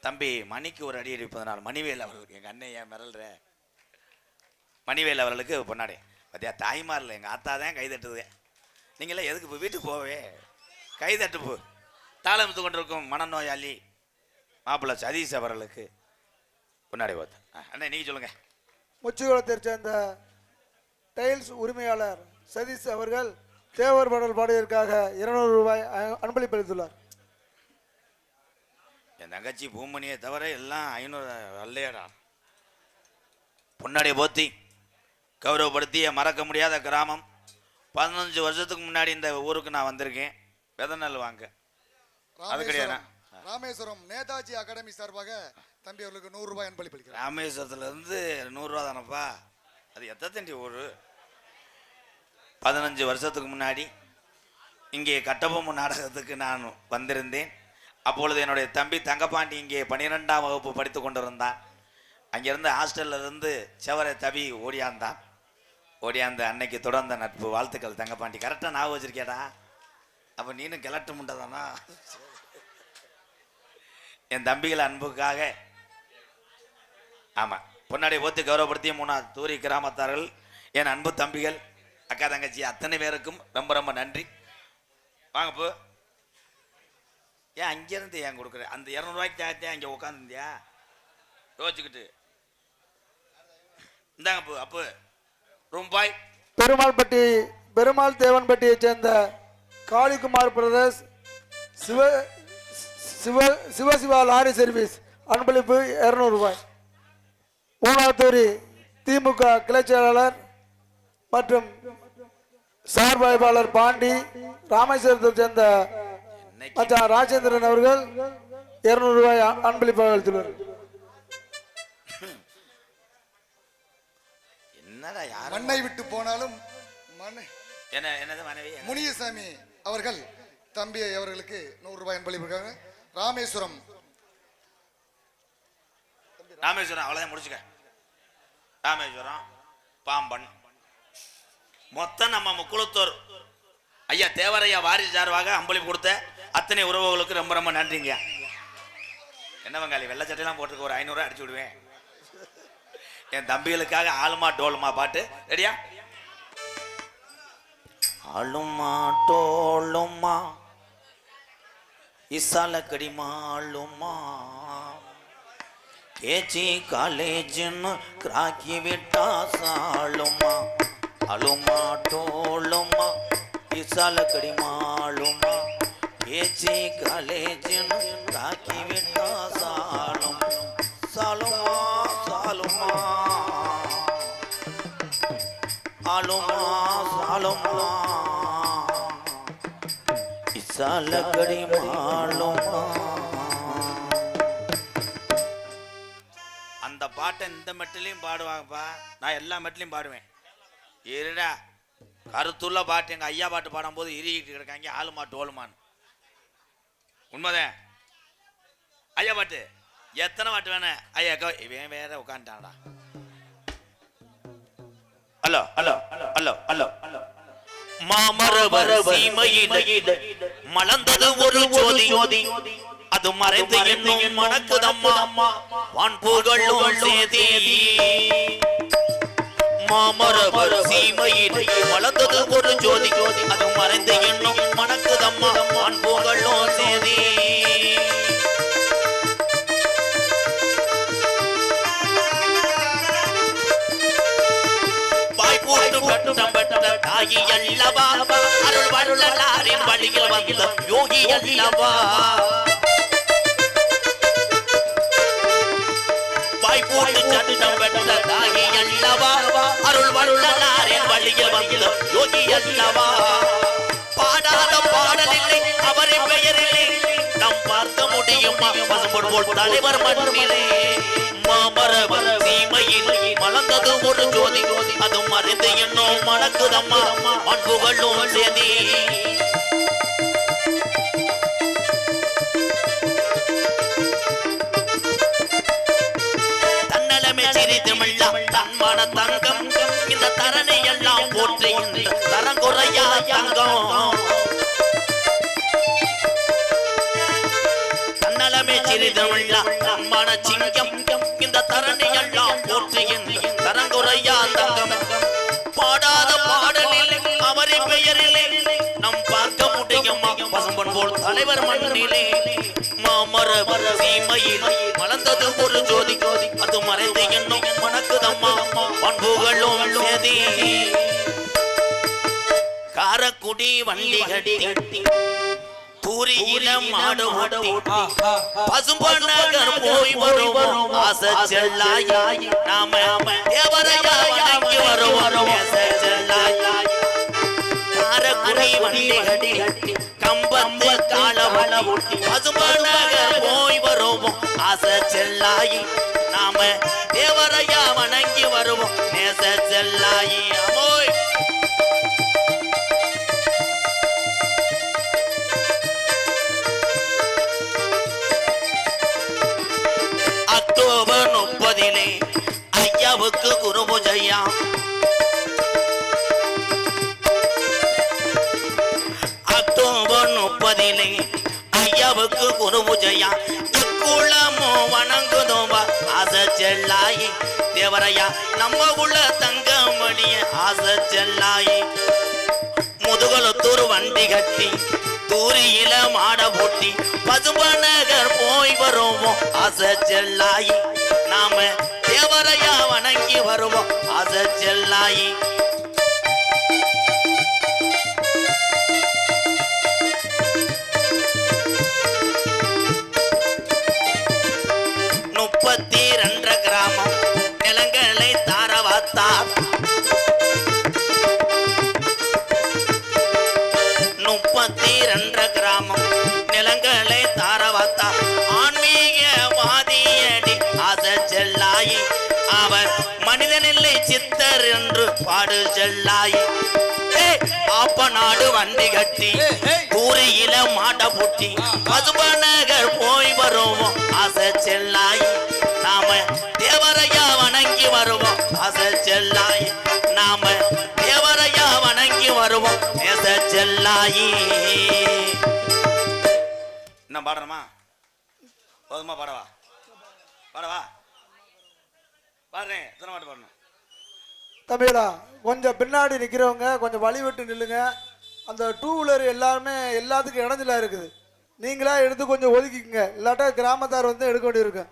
தம்பி மணிக்கு ஒரு அடி அடிப்பதனால் மணிவேல் அவர்களுக்கு, எங்கள் அண்ணன் ஏன் மிரல்ற, மணிவேல் அவர்களுக்கு பொன்னாடி பார்த்தியா தாய்மாரில் எங்கள் ஆத்தா தான் கைதட்டுது. நீங்களாம் எதுக்கு இப்போ வீட்டுக்கு போவே, கைதட்டு போ. தாளமித்து கொண்டிருக்கும் மனநோயாளி மாப்பிள்ளை சதீஷ் அவர்களுக்கு பொன்னாடி பார்த்து. அண்ணே நீங்கள் சொல்லுங்கள். முச்சுகுளத்தை சேர்ந்த டைல்ஸ் உரிமையாளர் சதீஷ் அவர்கள் தேவர் பாடல் பாடியதற்காக 200 ரூபாய் அன்பளிப்பு அளித்துள்ளார். என் தங்கச்சி பூமணியை தவிர எல்லாம் 500 அல்லையடா. பொன்னாடியை போத்தி கௌரவப்படுத்திய மறக்க முடியாத கிராமம். 15 வருஷத்துக்கு முன்னாடி இந்த ஊருக்கு நான் வந்திருக்கேன் விதநெல் வாங்க. அது கிடையாது. ராமேஸ்வரம் நேதாஜி அகாடமி சார்பாக தம்பி அவர்களுக்கு 100 ரூபாய் அன்பளிப்பு அளிக்கிறார். ராமேஸ்வரத்துலேருந்து 100 ரூபா தானப்பா. அது எத்தனை ஊர்? 15 வருஷத்துக்கு முன்னாடி இங்கே கட்டபொம்மு நாடகத்துக்கு நான் வந்திருந்தேன். அப்பொழுது என்னுடைய தம்பி தங்கப்பாண்டி இங்கே 12ஆம் வகுப்பு படித்து கொண்டிருந்தான். அங்கேருந்து ஹாஸ்டல்ல இருந்து செவரை தவி ஓடியாந்த அன்னைக்கு தொடர்ந்த நட்பு. வாழ்த்துக்கள் தங்கப்பாண்டி. கரெக்டாக ஞாபகம் வச்சிருக்கேடா. அப்போ நீனும் கிளட்டு முண்டதானா? என் தம்பிகள் அன்புக்காக ஆமாம் பொன்னாடி போத்து கௌரவப்படுத்திய 3 தூரி கிராமத்தார்கள், என் அன்பு தம்பிகள், அக்கா தங்கச்சி அத்தனை பேருக்கும் ரொம்ப ரொம்ப நன்றி. வாங்க போ. ஏன் அங்கேருந்து ஏன் கொடுக்குறேன்? அந்த 200 ரூபாய்க்கு தேவையா இங்கே உட்காந்துருந்தியா யோசிச்சுக்கிட்டு? இந்தாங்க போ. அப்போ ரூபாய் பெருமாள் தேவன்பட்டியை சேர்ந்த காளிகுமார் பிரதர்ஸ் சிவசிவா லாரி சர்வீஸ் அன்பளிப்பு 200 ரூபாய். மூணாத்தூரி திமுக கிளைச் செயலாளர் மற்றும் சார்பாய்ப்பாளர் பாண்டி ராமேஸ்வரத்தை சேர்ந்த மச்சான் ராஜேந்திரன் அவர்கள் 200 ரூபாய் அன்பளிப்பாக அளித்துள்ளார். என்னடா யார் மண்ணை விட்டு போனாலும் என்னது மனைவி முனியசாமி அவர்கள் தம்பி அவர்களுக்கு 100 ரூபாய் அன்பளிப்பாக. ராமேஸ்வரம் அவ்வளோதான் முடிச்சுக்க. ராமேஸ்வரம் பாம்பன் மொத்தம் நம்ம முக்குளத்தூர் ஐயா தேவரையா வாரிசு சார்பாக அன்பளிப்பு கொடுத்த அத்தனை உறவுகளுக்கு ரொம்ப ரொம்ப நன்றிங்க. என்ன வங்காளி வெள்ளை சட்டையெல்லாம் போட்டுருக்கு, ஒரு 500 ரூபாய் அடிச்சு விடுவேன். என் தம்பிகளுக்காக ஆளுமா டோலுமா பாட்டு ரெடியா? ஆளுமா டோலுமா இசால கடிமா ஆளுமா கேச்சி காலேஜ்னு கிராக்கி விட்டா சாளுமா அலுமா டோலுமா இசால கடிமா ஆளுமா கேச்சி காலேஜ்னு கிராக்கி விட்டா சாளும் சாலுமா சாலுமா ஆளுமா சாலுமா இசால கடிமா ஆளுமா. அந்த பாட்டை இந்த மெட்டிலையும் பாடுவாங்கப்பா. நான் எல்லா மெட்டிலையும் பாடுவேன். இருடா கருத்துள்ள பாட்டு எங்கள் ஐயா பாட்டு பாடும்போது இறுகிட்டு கிடக்காங்க ஆளுமா டோலுமான்னு. உண்மைதான். ஐயா பாட்டு எத்தனை பாட்டு வேணும்? ஐயா இவன் வேற உட்காந்துட்டான்டா. ஹலோ ஹலோ ஹலோ ஹலோ மாமரவர் சீமையில மலர்ந்தது ஒரு ஜோதி, அது மறைந்து என்னும் மணக்குதம்மா வான்புகளும் சேதி. மாமரவர் சீமையில் வளர்ந்தது ஒரு ஜோதி, அது மறைந்து என்னும் மணக்குதம்மா வான்புகளும் சேதி. வாய்ப்போட்டு பட்டம் பட்ட தாயி அல்லவா, அருள் வள்ளலாரின் வழியில் வந்த யோகி அல்லவா. வாய்ப்போட்டு சட்டம் பெற்ற தாயி அல்லவா, அருள் வள்ளலாரின் வழியில் வந்த யோகி அல்லவா. பாடாத பாடலில்லை அவரின் பெயரிலே, நாம் பார்க்க முடியுமா பசும்பொன் போல் தலைவர் மண்ணிலே. மாமரவர் சீமையில் மலர்ந்தது ஒரு ஜோதி, அது மறைந்து என்னும் மணக்குதம்மா அன்புகளும் சேதி. தன்னலமே சிறிதுமில்லா தன்மான தங்கம், இந்த தரணை எல்லாம் போற்றி தரங்குறையா தங்கம். பெயரிலே நம் பார்க்க முடியுமா பசும்பொன் போல் தலைவர் மண்ணிலே மாமர சீமையில் மலர்ந்தது ஒரு ஜோதி அது மறைந்து என்னும் மணக்குதம்மா பண்புகளும் சேதி காரக்குடி வண்டி கட்டி தூரியில மாடு ஓட்டி பசும்பொன் நகர் போய் வருவோம் ஆசை செல்லாய் நாம தேவரையா வணங்கி வருவோம் ஆசை செல்லாய் காரக்குடி வண்டி கட்டி கம்பத்து காலவள ஓட்டி பசும்பொன் நகர் போய் வருவோம் ஆசை செல்லாய் நாம தேவரையா வணங்கி வருவோம் நேச செல்லாய் அமோய் அக்டோபர் 30 ஐயாவுக்கு குரு பூஜையா அக்டோபர் 30 ஐயாவுக்கு குரு பூஜையா குளமோ வணங்குதோம்பா ஆசை செல்லாயி தேவரையா நம்ம உள்ள தங்கமணிய ஆசை செல்லாயி முதுகலத்தூர் வண்டி கட்டி தூரியில மாட போட்டி பசும்பொன் நகர் போய் வருவோம் ஆசை செல்லாயி நாம தேவரையா வணங்கி வருவோம் ஆசை செல்லாயி முப்பத்தி 2 கிராமம் நிலங்களை தாரவாத்தா 32 கிராமம் நிலங்களை தாரவாத்தா ஆன்மீகவாதியடி ஆசை செல்லாயி அவர் மனிதனில்லை சித்தர் என்று பாடு செல்லாயி ஆப்ப நாடு வண்டி கட்டி கூரையில மாட்ட பூட்டி பசும்பொன் நகர் போய் வருவோம் ஆசை செல்லாயி நாம தேவரையா வணங்கி வருவோம் ஆசை செல்லாயி நாம தேவரையா வணங்கி வருவோம் நேச செல்லாயி என்ன பாடுறமா போதுமா பாடவா பாடவா பாடுறேன் எத்தனை பாட்டு பாடணும் தம்பிடா கொஞ்சம் பின்னாடி நிற்கிறவங்க கொஞ்சம் வழி விட்டு நில்லுங்க. அந்த டூ வீலர் எல்லாருமே எல்லாத்துக்கும் இடஞ்சலா இருக்குது. நீங்களா எடுத்து கொஞ்சம் ஒதுக்கிக்கங்க, இல்லாட்டா கிராமத்தார் வந்து எடுக்க வேண்டியிருக்கு.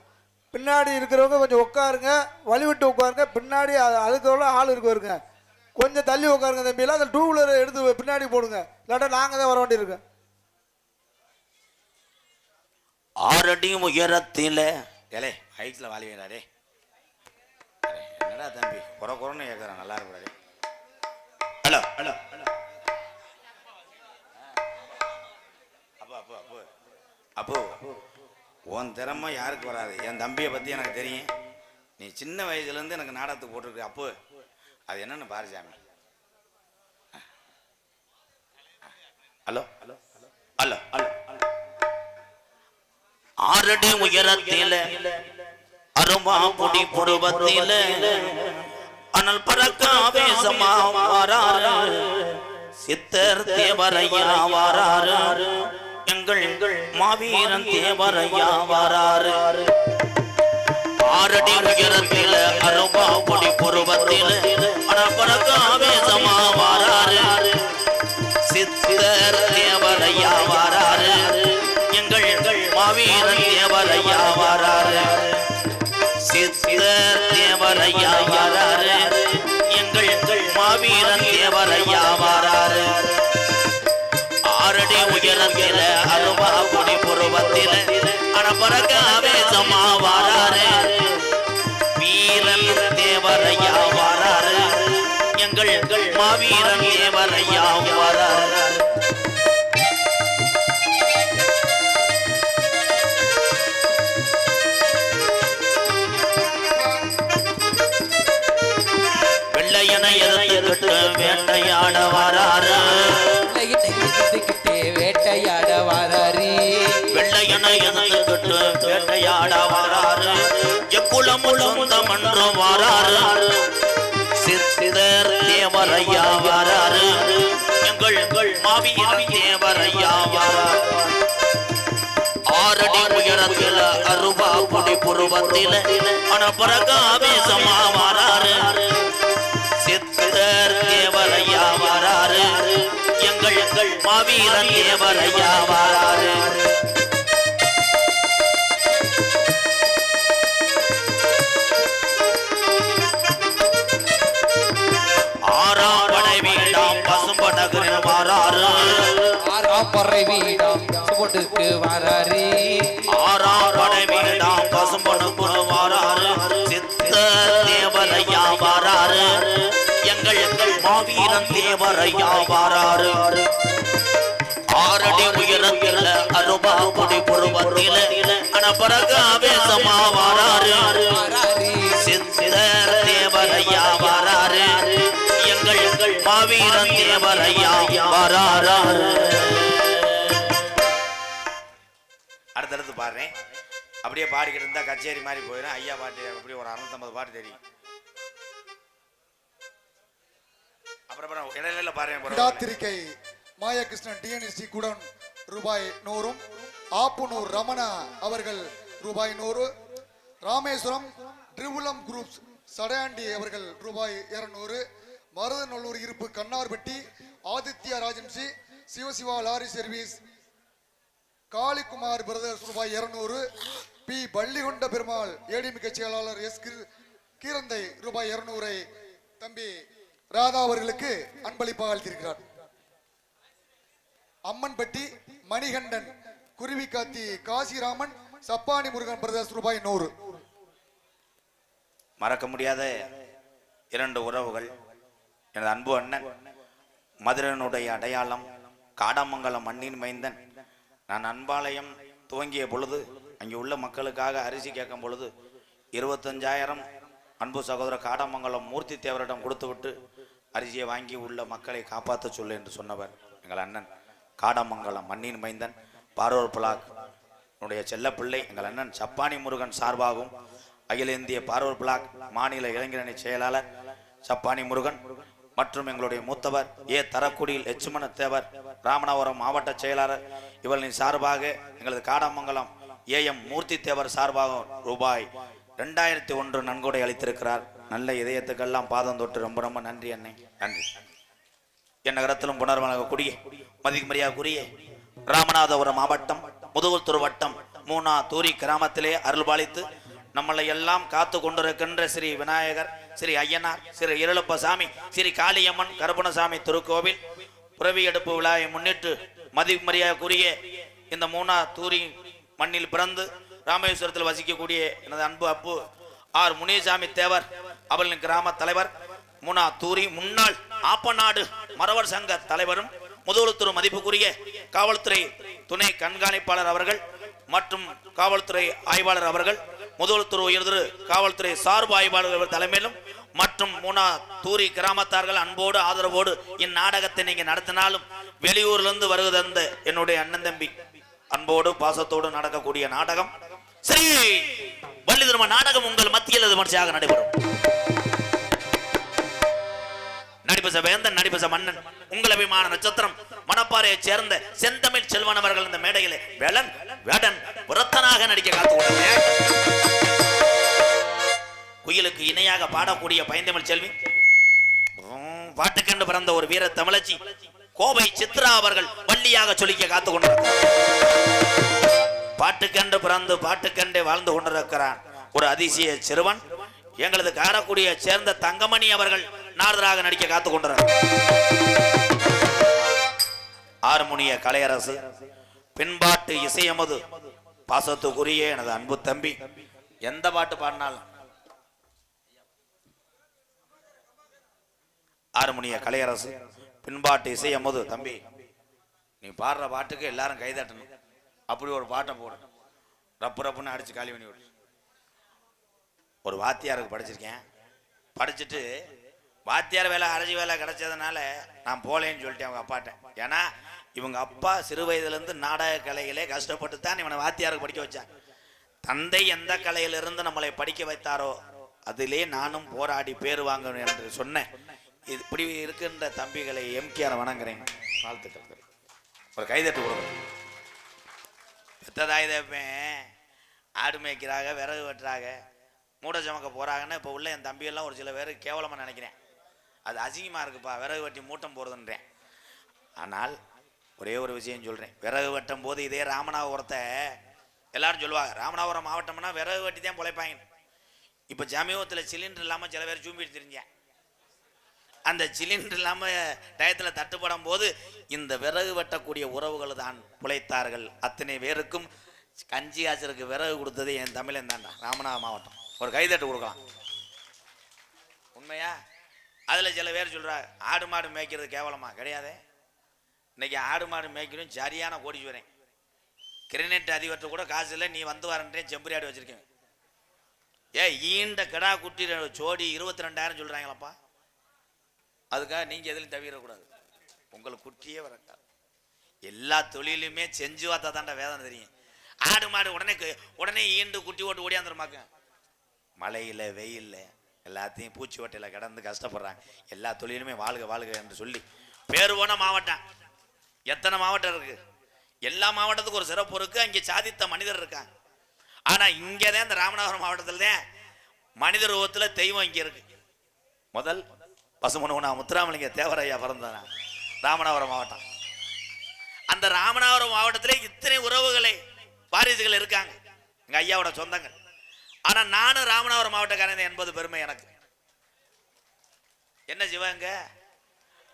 பின்னாடி இருக்கிறவங்க கொஞ்சம் உட்காருங்க, வழி விட்டு உட்காருங்க. பின்னாடி அதுக்குள்ள ஆள் இருக்குங்க, கொஞ்சம் தள்ளி உட்காருங்க தம்பியெல்லாம். அந்த டூ வீலரை எடுத்து பின்னாடி போடுங்க, இல்லாட்டா நாங்கள் தான் வர வேண்டியிருக்கு. 6 அடி உயரத்தில் ஏலே ஹைட்ல வாலி வேண்டாடே. என்னடா தம்பி குறன்னு கேட்குறான், நல்லா இருக்கிறாரு. ஹலோ ஹலோ அப்போ அப்போ அப்போ அப்போ உன் திறமை யாருக்கு வராது? என் தம்பியை பற்றி எனக்கு தெரியும். நீ சின்ன வயசுலேருந்து எனக்கு நாடகத்துக்கு போட்டிருக்கு. அப்போ அது என்னன்னு பாரு சாமி. ஹலோ ஹலோ ஹலோ ஹலோ 6 அடி உயரத்தில் அரும்பாபுடி புருவத்தில் அனல் பறக்க ஆவேசமா வாராரு சித்தர் தேவரையா வாராரு, எங்கள் மாவீரன் தேவரையா வாராரு. 6 அடி உயரத்தில் அரும்பாபுடி புருவத்தில் அனல் பறக்க ஆவேசமா வாராரு சித்தர் தேவரையா வாராரு, எங்கள் மாவீரன் தேவரையா வாராரு. சித்தர் தேவரையா வாராரு, எங்கள் மாவீரன் தேவரையா வாராரு. 6 அடி உயரத்தில் அரும்பாபுடி புருவத்தில் அனபறக்க ஆவேசமா வாராரு வீரன் தேவரையா வாராரு, எங்கள் மாவீரன் தேவரையா வாராரு. வெள்ளையனை எதிர்த்துக்கிட்டு வேட்டையாட வாராரு, வேட்டையாட வாராரு. வெள்ளையனை எதிர்த்துக்கிட்டு வேட்டையாட வாராரு, எக்குளமும் சொந்தம் என்று வாராரு சித்தர் தேவரையா வாராரு, எங்கள் மாவீரன் தேவரையா வாராரு. 6 அடி உயரத்தில் அரும்பாபுடி புருவத்தில் அனபறக்க ஆவேசமா வாராரு சித்தர் தேவரையா வாராரு, எங்கள் மாவீரன் தேவரையா வாராரு. ஆறாம் படை வீடாம் பசும்படகுன்னு வாராரு. ஆறாம் பறை வீடாம் சுவட்டுக்கு வராரு. ஆறாம் படை வீடாம் பசும்படகுன்னு வாராரு. சித்த தேவரையா வாராரு. எங்கள் மாவீரன் தேவரையா வாராரு. ஆறடி உயரத்தில் அருபாபுடி புருவத்தில் அனபரக ஆவேசமா வாராரு. சித்தர் தேவரையா வாராரு. எங்கள் மாவீரன் தேவரையா வாராரு. அடுத்தடுத்து பாடுறேன். அப்படியே பாடிக்கிட்டு இருந்தா கச்சேரி மாதிரி போயிடும். ஐயா பாட்டு அப்படியே ஒரு 650 பாட்டு தெரியும். அப்புறம் இடையில பாருங்க. விடாத்திரிக்கை மாயகிருஷ்ணன் டிஎன்எஸ்டி குடன் ரூபாய் 100, ஆப்புனூர் ரமணா அவர்கள் ரூபாய் 100, ராமேஸ்வரம் ட்ரிபுலம் குரூப்ஸ் சடையாண்டி அவர்கள் ரூபாய் 200, மருதநல்லூர் இருப்பு கண்ணார்பட்டி ஆதித்யா ராஜன்சி சிவசிவா லாரி சர்வீஸ் காளிக்குமார் பிரதர்ஸ் ரூபாய் 200, பி பள்ளிகொண்ட பெருமாள் ஏடிஎம் செயலாளர் எஸ் கீரந்தை ரூபாய் 200 தம்பி ராதா அவர்களுக்கு அன்பளிப்பாக அளித்திருக்கிறார். அம்மன்பட்டி மணிகண்டன் குருவிக்காத்தி காசிராமன் சப்பானி முருகன் பிரதர்ஸ் ரூபாய் 100. மறக்க முடியாத 2 உறவுகள். எனது அன்பு அண்ணன் மதுரனுடைய அடையாளம் காடாமங்கலம் மண்ணின் மைந்தன். நான் அன்பாலயம் துவங்கிய பொழுது அங்கே உள்ள மக்களுக்காக அரிசி கேட்கும் பொழுது 25,000 அன்பு சகோதரர் காடாமங்கலம் மூர்த்தி தேவரிடம் கொடுத்துவிட்டு அரிசியை வாங்கி உள்ள மக்களை காப்பாற்ற சொல்லு என்று சொன்னவர் எங்கள் அண்ணன் காடாமங்கலம் மண்ணின் மைந்தன் பாரூர் பிளாக் உடைய செல்ல பிள்ளை எங்கள் அண்ணன் சப்பானி முருகன் சார்பாகவும் அகில இந்திய பாரூர் பிளாக் மாநில இளைஞரணி செயலாளர் சப்பானி முருகன் மற்றும் எங்களுடைய மூத்தவர் தரக்குடியில் லட்சுமண தேவர் ராமநாதபுரம் மாவட்ட செயலாளர் இவர்களின் சார்பாக எங்களது காடாமங்கலம் AM மூர்த்தி தேவர் சார்பாக ரூபாய் 2001 நன்கொடை அளித்திருக்கிறார். நல்ல இதயத்துக்கெல்லாம் பாதம் தொட்டு ரொம்ப ரொம்ப நன்றி அன்னை, நன்றி. என் நகரத்திலும் புனர்வழங்கக்கூடிய மதிமரியாதைக்குரிய ராமநாதபுரம் மாவட்டம் முதுகுத்தூர் வட்டம் மூனா தூரி கிராமத்திலே அருள்பாலித்து நம்மளை எல்லாம் காத்து கொண்டிருக்கின்ற ஸ்ரீ விநாயகர், ஸ்ரீ ஐயனார், ஸ்ரீ இருளப்பசாமி, ஸ்ரீ காளியம்மன் கருப்பணசாமி திருக்கோவில் புறவி எடுப்பு விழாவை முன்னிட்டு மதிமரியாதைக்குரிய இந்த மூனா தூரி மண்ணில் பிறந்து ராமேஸ்வரத்தில் வசிக்கக்கூடிய எனது அன்பு அப்பு ஆர் முனிசாமி தேவர் அவர்களின் கிராம தலைவர், மூனா தூரி முன்னாள் ஆப்பநாடு மறவர் சங்க தலைவரும் முதுகுளத்தூர் மதிப்புக்குரிய காவல்துறை துணை கண்காணிப்பாளர் அவர்கள் மற்றும் காவல்துறை ஆய்வாளர் அவர்கள், முதுகுளத்தூர் உயர்திரு காவல்துறை சார்பு ஆய்வாளர்கள் தலைமையிலும் மற்றும் மூனா தூரி கிராமத்தார்கள் அன்போடு ஆதரவோடு இந்நாடகத்தை நீங்க நடத்தினாலும் வெளியூர்லிருந்து வருவதந்த என்னுடைய அண்ணன் தம்பி அன்போடு பாசத்தோடு நடக்கக்கூடிய நாடகம் ஸ்ரீ வள்ளி திருமண நாடகம் உங்கள் மத்தியில் விமர்சையாக நடைபெறும். நடிப்பச வேந்தன், நடிப்பச மன்னன், உங்கள் அபிமான நட்சத்திரம் மணப்பாறையைச் சேர்ந்த செந்தமிழ் செல்வன் அவர்கள் இந்த மேடையிலே வேலன் வேடன் புரத்தனாக நடிக்க காத்து குயிலுக்கு இணையாக பாடக்கூடிய பைந்தமிழ் செல்வி, பாட்டுக்கென்று பிறந்த ஒரு வீர தமிழச்சி கோவை சித்ரா அவர்கள் வள்ளியாக சொல்லிக்க காத்து கொண்டிருக்கிறார். பாட்டுக்கென்று பிறந்து பாட்டுக்கென்றே வாழ்ந்து கொண்டிருக்கிறான் ஒரு அதிசய சிறுவன் எங்களது காரக்குடியை சேர்ந்த தங்கமணி அவர்கள் நாரதராக நடிக்க காத்து கொண்டிருக்கிறார். ஹார்மோனிய கலையரசு பின்பாட்டு இசையமது பாசத்துக்குரிய எனது அன்பு தம்பி எந்த பாட்டு பாடினாலும் ஹார்மோனிய கலையரசு பின்பாட்டு இசையமது தம்பி நீ பாடுற பாட்டுக்கு எல்லாரும் கைதட்டணும். அப்படி ஒரு பாட்டை போடு, ரப்பு ரப்புன்னு அடிச்சு காலி பண்ணி விடு. ஒரு வாத்தியாருக்கு படிச்சிருக்கேன், படிச்சுட்டு வாத்தியார் வேலை அரசு வேலை கிடைச்சதுனால நான் போலேன்னு சொல்லிட்டேன் அவங்க அப்பாட்ட. ஏன்னா இவங்க அப்பா சிறு வயதுலேருந்து நாடக கலைகளே கஷ்டப்பட்டு தான் இவனை வாத்தியாருக்கு படிக்க வச்சான். தந்தை எந்த கலையிலிருந்து நம்மளை படிக்க வைத்தாரோ அதிலே நானும் போராடி பேர் வாங்கணும் என்று சொன்னேன். இப்படி இருக்கின்ற தம்பிகளை எம்கேஆர் வணங்குறேன், வாழ்த்துக்கள். ஒரு கைதட்டு கொடுங்க. பெத்ததாய் தேப்பேன் ஆடு மேய்க்கிறாங்க, விறகு வெட்டுறாங்க, மூட சமக்க போறாங்கன்னு இப்போ உள்ள என் தம்பியெல்லாம் ஒரு சில பேர் கேவலமாக நினைக்கிறேன். அது அசிங்கமாக இருக்குப்பா, விறகு வெட்டி மூட்டம் போடுறதுன்றேன். ஆனால் ஒரே ஒரு விஷயம் சொல்கிறேன், விறகு வெட்டும் போது இதே ராமநாதபுரத்தை எல்லாரும் சொல்லுவாங்க, ராமநாதபுரம் மாவட்டம்னா விறகு வெட்டி தான் பிழைப்பாங்க. இப்போ சமீபத்தில் சிலிண்டர் இல்லாமல் சில பேர் சூம்பிட்டு தெரிஞ்சேன். அந்த சிலிண்டர் இல்லாமல் டயத்தில் தட்டுப்படும் போது இந்த விறகு வெட்டக்கூடிய உறவுகள் தான் பிழைத்தார்கள். அத்தனை பேருக்கும் கஞ்சி ஆச்சருக்கு விறகு கொடுத்தது என் தமிழன் தான்டா, ராமநாத மாவட்டம். ஒரு கைதட்டு கொடுக்கலாம். உண்மையா? அதில் சில பேர் சொல்கிறாங்க ஆடு மாடு மேய்க்கிறது கேவலமா? கிடையாது. இன்னைக்கு ஆடு மாடு மேய்க்கணும் சரியான கோடீஸ்வரன். கிரினெட் அதிபர்கிட்ட கூட காசு இல்லை, நீ வந்து வரன்றே செம்பரி ஆடு வச்சிருக்கேன். ஈண்ட கிடா குட்டி ஜோடி 22,000 சொல்கிறாங்களப்பா. அதுக்காக நீங்கள் எதுலையும் தவிரக்கூடாது, உங்களுக்கு குட்டியே வரக்காது. எல்லா தொழிலுமே செஞ்சு பார்த்தா தாண்டா வேதனை தெரியும். ஆடு மாடு உடனே ஈண்டு குட்டி ஓட்டு ஓடியாந்துருமாக்க. மழையில் வெயிலில் எல்லாத்தையும் பூச்சி ஓட்டையில் கிடந்து கஷ்டப்படுறாங்க. எல்லா தொழிலுமே வாழ்க வாழ்க என்று சொல்லி பேர் போன மாவட்டம். எத்தனை மாவட்டம் இருக்கு? எல்லா மாவட்டத்துக்கும் ஒரு சிறப்பு இருக்கு. அங்கே சாதித்த மனிதர் இருக்காங்க. ஆனால் இங்கே தான் இந்த ராமநாதபுரம் மாவட்டத்தில் தான் மனித ரூபத்தில் தெய்வம் இங்கே இருக்கு. முதல் பசுமனுனா முத்துராமலிங்க தேவரையா பிறந்தாங்க ராமநாதபுரம் மாவட்டம். அந்த ராமநாதபுரம் மாவட்டத்திலே இத்தனை உறவுகளை வாரிசுகள் இருக்காங்க, எங்க ஐயாவோட சொந்தங்கள். ஆனா நானும் ராமநாதபுரம் மாவட்டக்காரன் என்பது பெருமை எனக்கு. என்ன சிவங்க,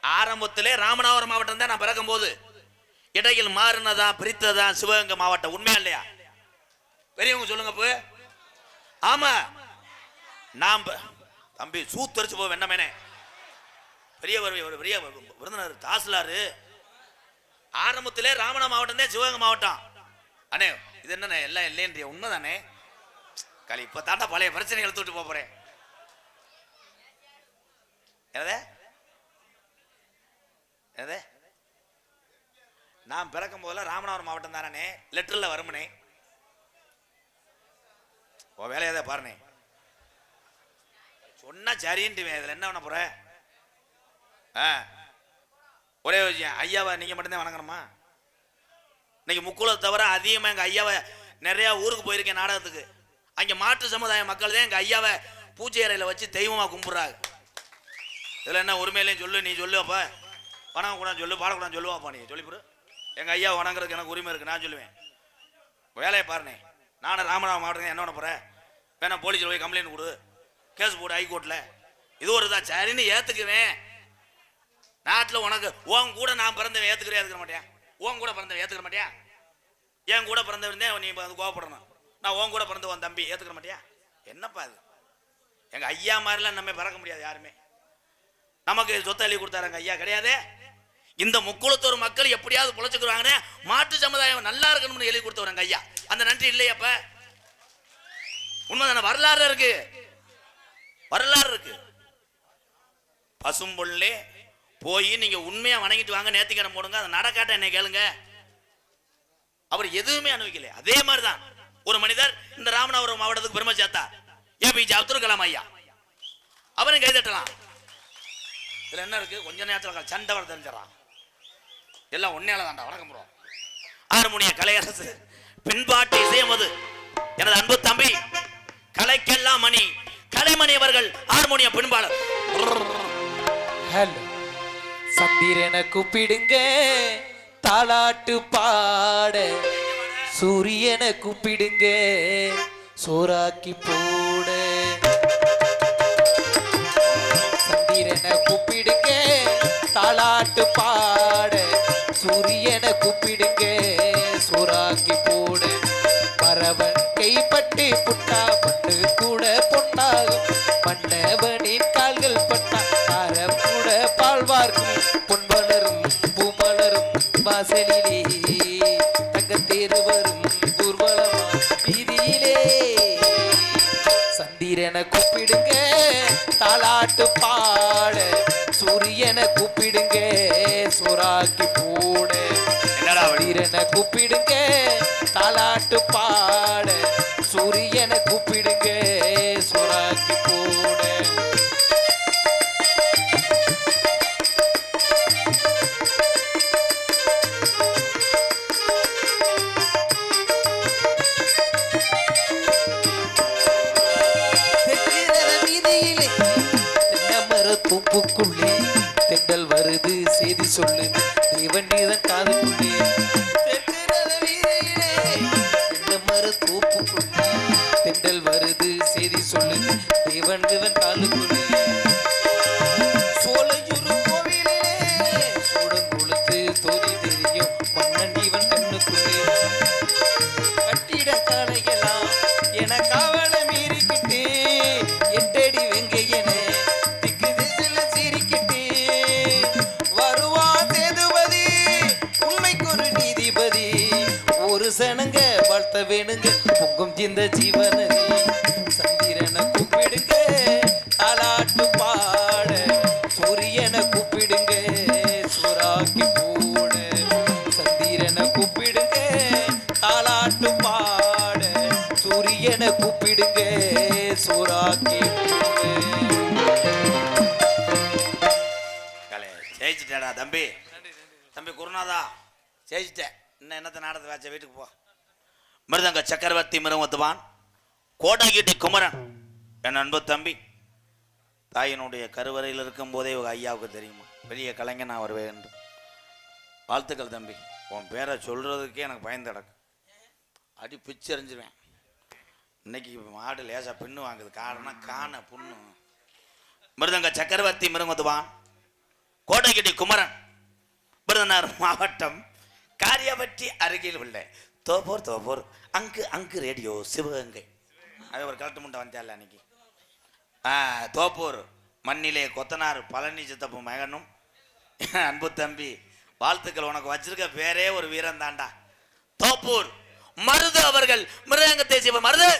ஆரம்பத்திலே ராமநாதபுரம் மாவட்டம் தான் நான் பிறக்கும் போது. இடையில் மாறினதா பிரித்ததா சிவகங்கை மாவட்டம். உண்மையா இல்லையா? பெரியவங்க சொல்லுங்க. இப்போ ஆமா, நாம் தம்பி சூத்தரிச்சு போ வெண்ணமேனே பெரிய விருந்தினர் தாசிலாரு. ஆரம்பத்திலே ராமநாதபுரம் மாவட்டம் தான் சிவகங்கை மாவட்டம். அண்ணே இது என்ன எல்லாம் இல்லைன்றிய உண்மைதானே? களி இப்ப தாண்டா பழைய பிரச்சனை எடுத்துட்டு போறேன். நான் பிறக்கும் போதெல்லாம் ராமநாதபுரம் மாவட்டம் தானே லெட்டர்ல வருமனே. வேலையாத பாருனே சொன்னா சரின்ட்டு இதுல என்ன பண்ண போற? ஒரே விஷயம், ஐயாவை நீங்க மட்டும்தான் வணங்கணுமா? இன்னைக்கு முக்குளத்தை தவிர அதிகமாக எங்கள் ஐயாவை நிறையா ஊருக்கு போயிருக்கேன் நாடகத்துக்கு. அங்கே மாற்று சமுதாய மக்கள் தான் எங்கள் ஐயாவை பூஜை அறையில் வச்சு தெய்வமாக கும்பிட்றாங்க. இதில் என்ன உரிமையிலையும் சொல்லு, நீ சொல்லுவாப்பா. வணங்கக்கூடாது சொல்லு, பாடக்கூடாது சொல்லுவாப்பா. நீ சொல்லிப்புரு. எங்கள் ஐயா வணங்குறதுக்கு எனக்கு உரிமை இருக்குது, நான் சொல்லுவேன். வேலையை பாருனே. நானும் ராமநாதபுரம் மாவட்டத்தில் என்ன பண்ண போகிறேன்? வேணா போலீஸில் போய் கம்ப்ளைண்ட் கொடு, கேஸ் போடு ஹைகோர்ட்டில். இது ஒரு தான் சரின்னு ஏற்றுக்குவேன். நாட்டில் உனக்கு உன் கூட நான் பிறந்தவன் ஏற்றுக்கிற மாட்டேன், உன் கூட பிறந்தவன் ஏற்றுக்க மாட்டியா? என் கூட பிறந்தவன் நீ வந்து கோவப்படணும். நான் உன் கூட பிறந்த உன் தம்பி ஏற்றுக்க மாட்டியா? என்னப்பா அது? எங்கள் ஐயா மாதிரிலாம் நம்ம பிறக்க முடியாது யாருமே. நமக்கு சொத்தை எழுதி கொடுத்தாருங்க ஐயா கிடையாது. இந்த முக்குளத்தூர் மக்கள் எப்படியாவது பொழைச்சுக்குவாங்கன்னு மாற்று சமுதாயம் நல்லா இருக்கணும்னு எழுதி கொடுத்தவங்க ஐயா. அந்த நன்றி இல்லையாப்ப? உண்மைதான? வரலாறு இருக்கு, வரலாறு இருக்கு. பசும்பொல்லே போய் நீங்க உண்மையா வணங்கிட்டு வாங்க, நேர்த்திக்கடன் போடுங்க. அதை நடக்காட்ட என்ன கேளுங்க. அவர் எதுவுமே அனுபவிக்கல. அதே மாதிரிதான் ஒரு மனிதர் இந்த ராமநாதபுரம் மாவட்டத்துக்கு பெருமை சேர்த்தா ஏபிஜே அப்துல் கலாம் ஐயா. அவரும் கைதட்டலாம். இதுல என்ன இருக்கு? கொஞ்ச நேரத்தில் சண்டை வர தெரிஞ்சிடறான். எல்லாம் ஒன்னேல தாண்டா. வணக்கம் ப்ரோ. ஹார்மோனிய கலையரசு பின்பாட்டு இசையமது எனது அன்பு தம்பி கலைக்கெல்லாம் மணி கலைமணி அவர்கள் ஹார்மோனிய பின்பாளர். ஹலோ சந்திரனை கூப்பிடுங்க தாலாட்டு பாட, சூரியனை கூப்பிடுங்க சோறாக்கி போட. சந்திரனை கூப்பிடுங்க தாலாட்டு பாட, சூரியனை கூப்பிடுங்க சோறாக்கி போட. பறவன் கைப்பட்டு புட்டா பட்டு கூட பொன்னாகும், மன்னவனின் கால்கள் பட்டா அறம் கூட பால்வார்க்கும். பொன்மலரும் பூமலரும் வாசலிலே தங்கத்தேரு வரும் ஊர்வலமா வீதியிலே. சந்திரனை கூப்பிடுங்க தாலாட்டு பாட, சூரியனை கூப்பிடுங்க சோறாக்கி போட. சந்திரனை கூப்பிடுங்க தாலாட்டு பாட, சூரியனை கூப்பிடுங்க சோறாக்கி போட. தூப்புக்குள்ளே தெண்டல் வருது செய்தி சொல்லுது. தேவன் பெண்ணுதான் காதுக்குள்ளே தெற்கிறத வீரையிலே இந்த மறு தோப்புக்குள்ளே தெண்டல் வருது செய்தி சொல்லுது தேவன் தேவன் காலுக்குள்ளே சோலையூர் கோவிலே சூடம் கொளுத்து தோதி தெரியும் மன்னன் இவன் கண்ணுக்குள்ளே கட்டிட காலையெல்லாம் என காவலை மீறிக்கிட்டு எட்டடி வெங்கையனே திக்கு திசையில சீரிக்கிட்டு வருவான் சேதுபதி உண்மைக்கு ஒரு நீதிபதி ஒரு சனங்க வாழ்த்த வேணுங்க பொங்கும் இந்த ஜீவனதி சந்திரனை கூப்பிடுங்க தாலாட்டு பாட சூரியனை கூப்பிடுங்க சூறாக்கி போட சந்திரனை கூப்பிடுங்க தாலாட்டு பாட சூரியனை கூப்பிடுங்க சூறாக்கி ஜெயிச்சிட்டேடா தம்பி. தம்பி குருநாதா ஜெயிச்சிட்டேன். இன்னும் என்னத்தை நாடத்தை வச்ச வீட்டுக்கு போ. மிருதங்க சக்கரவர்த்தி மிருகத்துவான் கோடகிட்டி குமரன் என் அன்பு தம்பி. தாயினுடைய கருவறையில் இருக்கும் போதே உங்க ஐயாவுக்கு தெரியுமா பெரிய கலைஞன் நான் வருவேன் என்று. வாழ்த்துக்கள் தம்பி. உன் பேரை சொல்றதுக்கே எனக்கு பயந்து கிடக்கு. அடி பிச்சு எறிஞ்சிருவேன். இன்னைக்கு மாடு லேசா பின்னு வாங்குது. காரணம் காண புண்ணு. மிருதங்க சக்கரவர்த்தி மிருகத்துவான் கோடகிட்டி குமரன் விருதுநகர் மாவட்டம் காரியப்பட்டி அருகில் உள்ள தோப்பூர் அங்கு ரேடியோ சிவகங்கை. அது ஒரு கலட்டு முண்டை வந்தால அன்னைக்கு. தோப்பூர் மண்ணிலே கொத்தனார் பழனி சித்தப்பு மகனும் அன்பு தம்பி. வாழ்த்துக்கள். உனக்கு வச்சிருக்க பேரே ஒரு வீரன் தாண்டா. தோப்பூர் மருது அவர்கள் மிருதங்கத்தை சிவ மருது.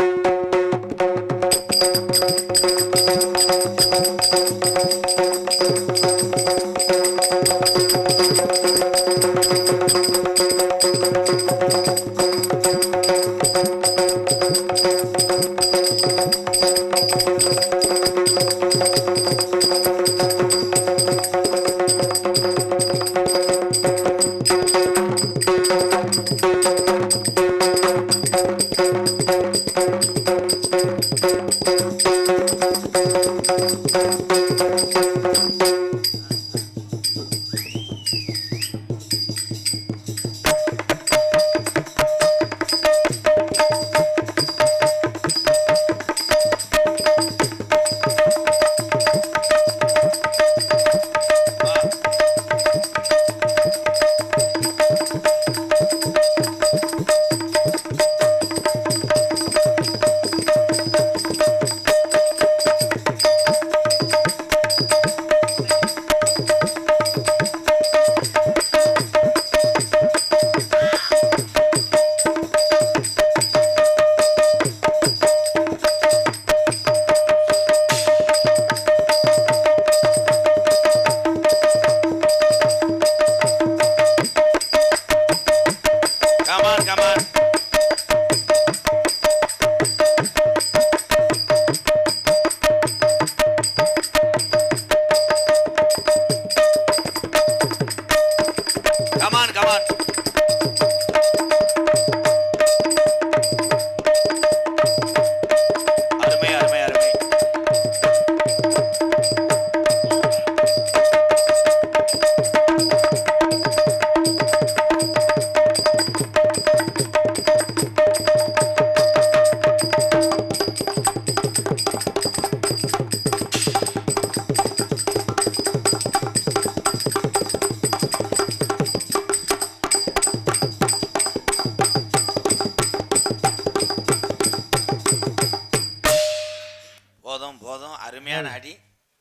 அருமையான அடி,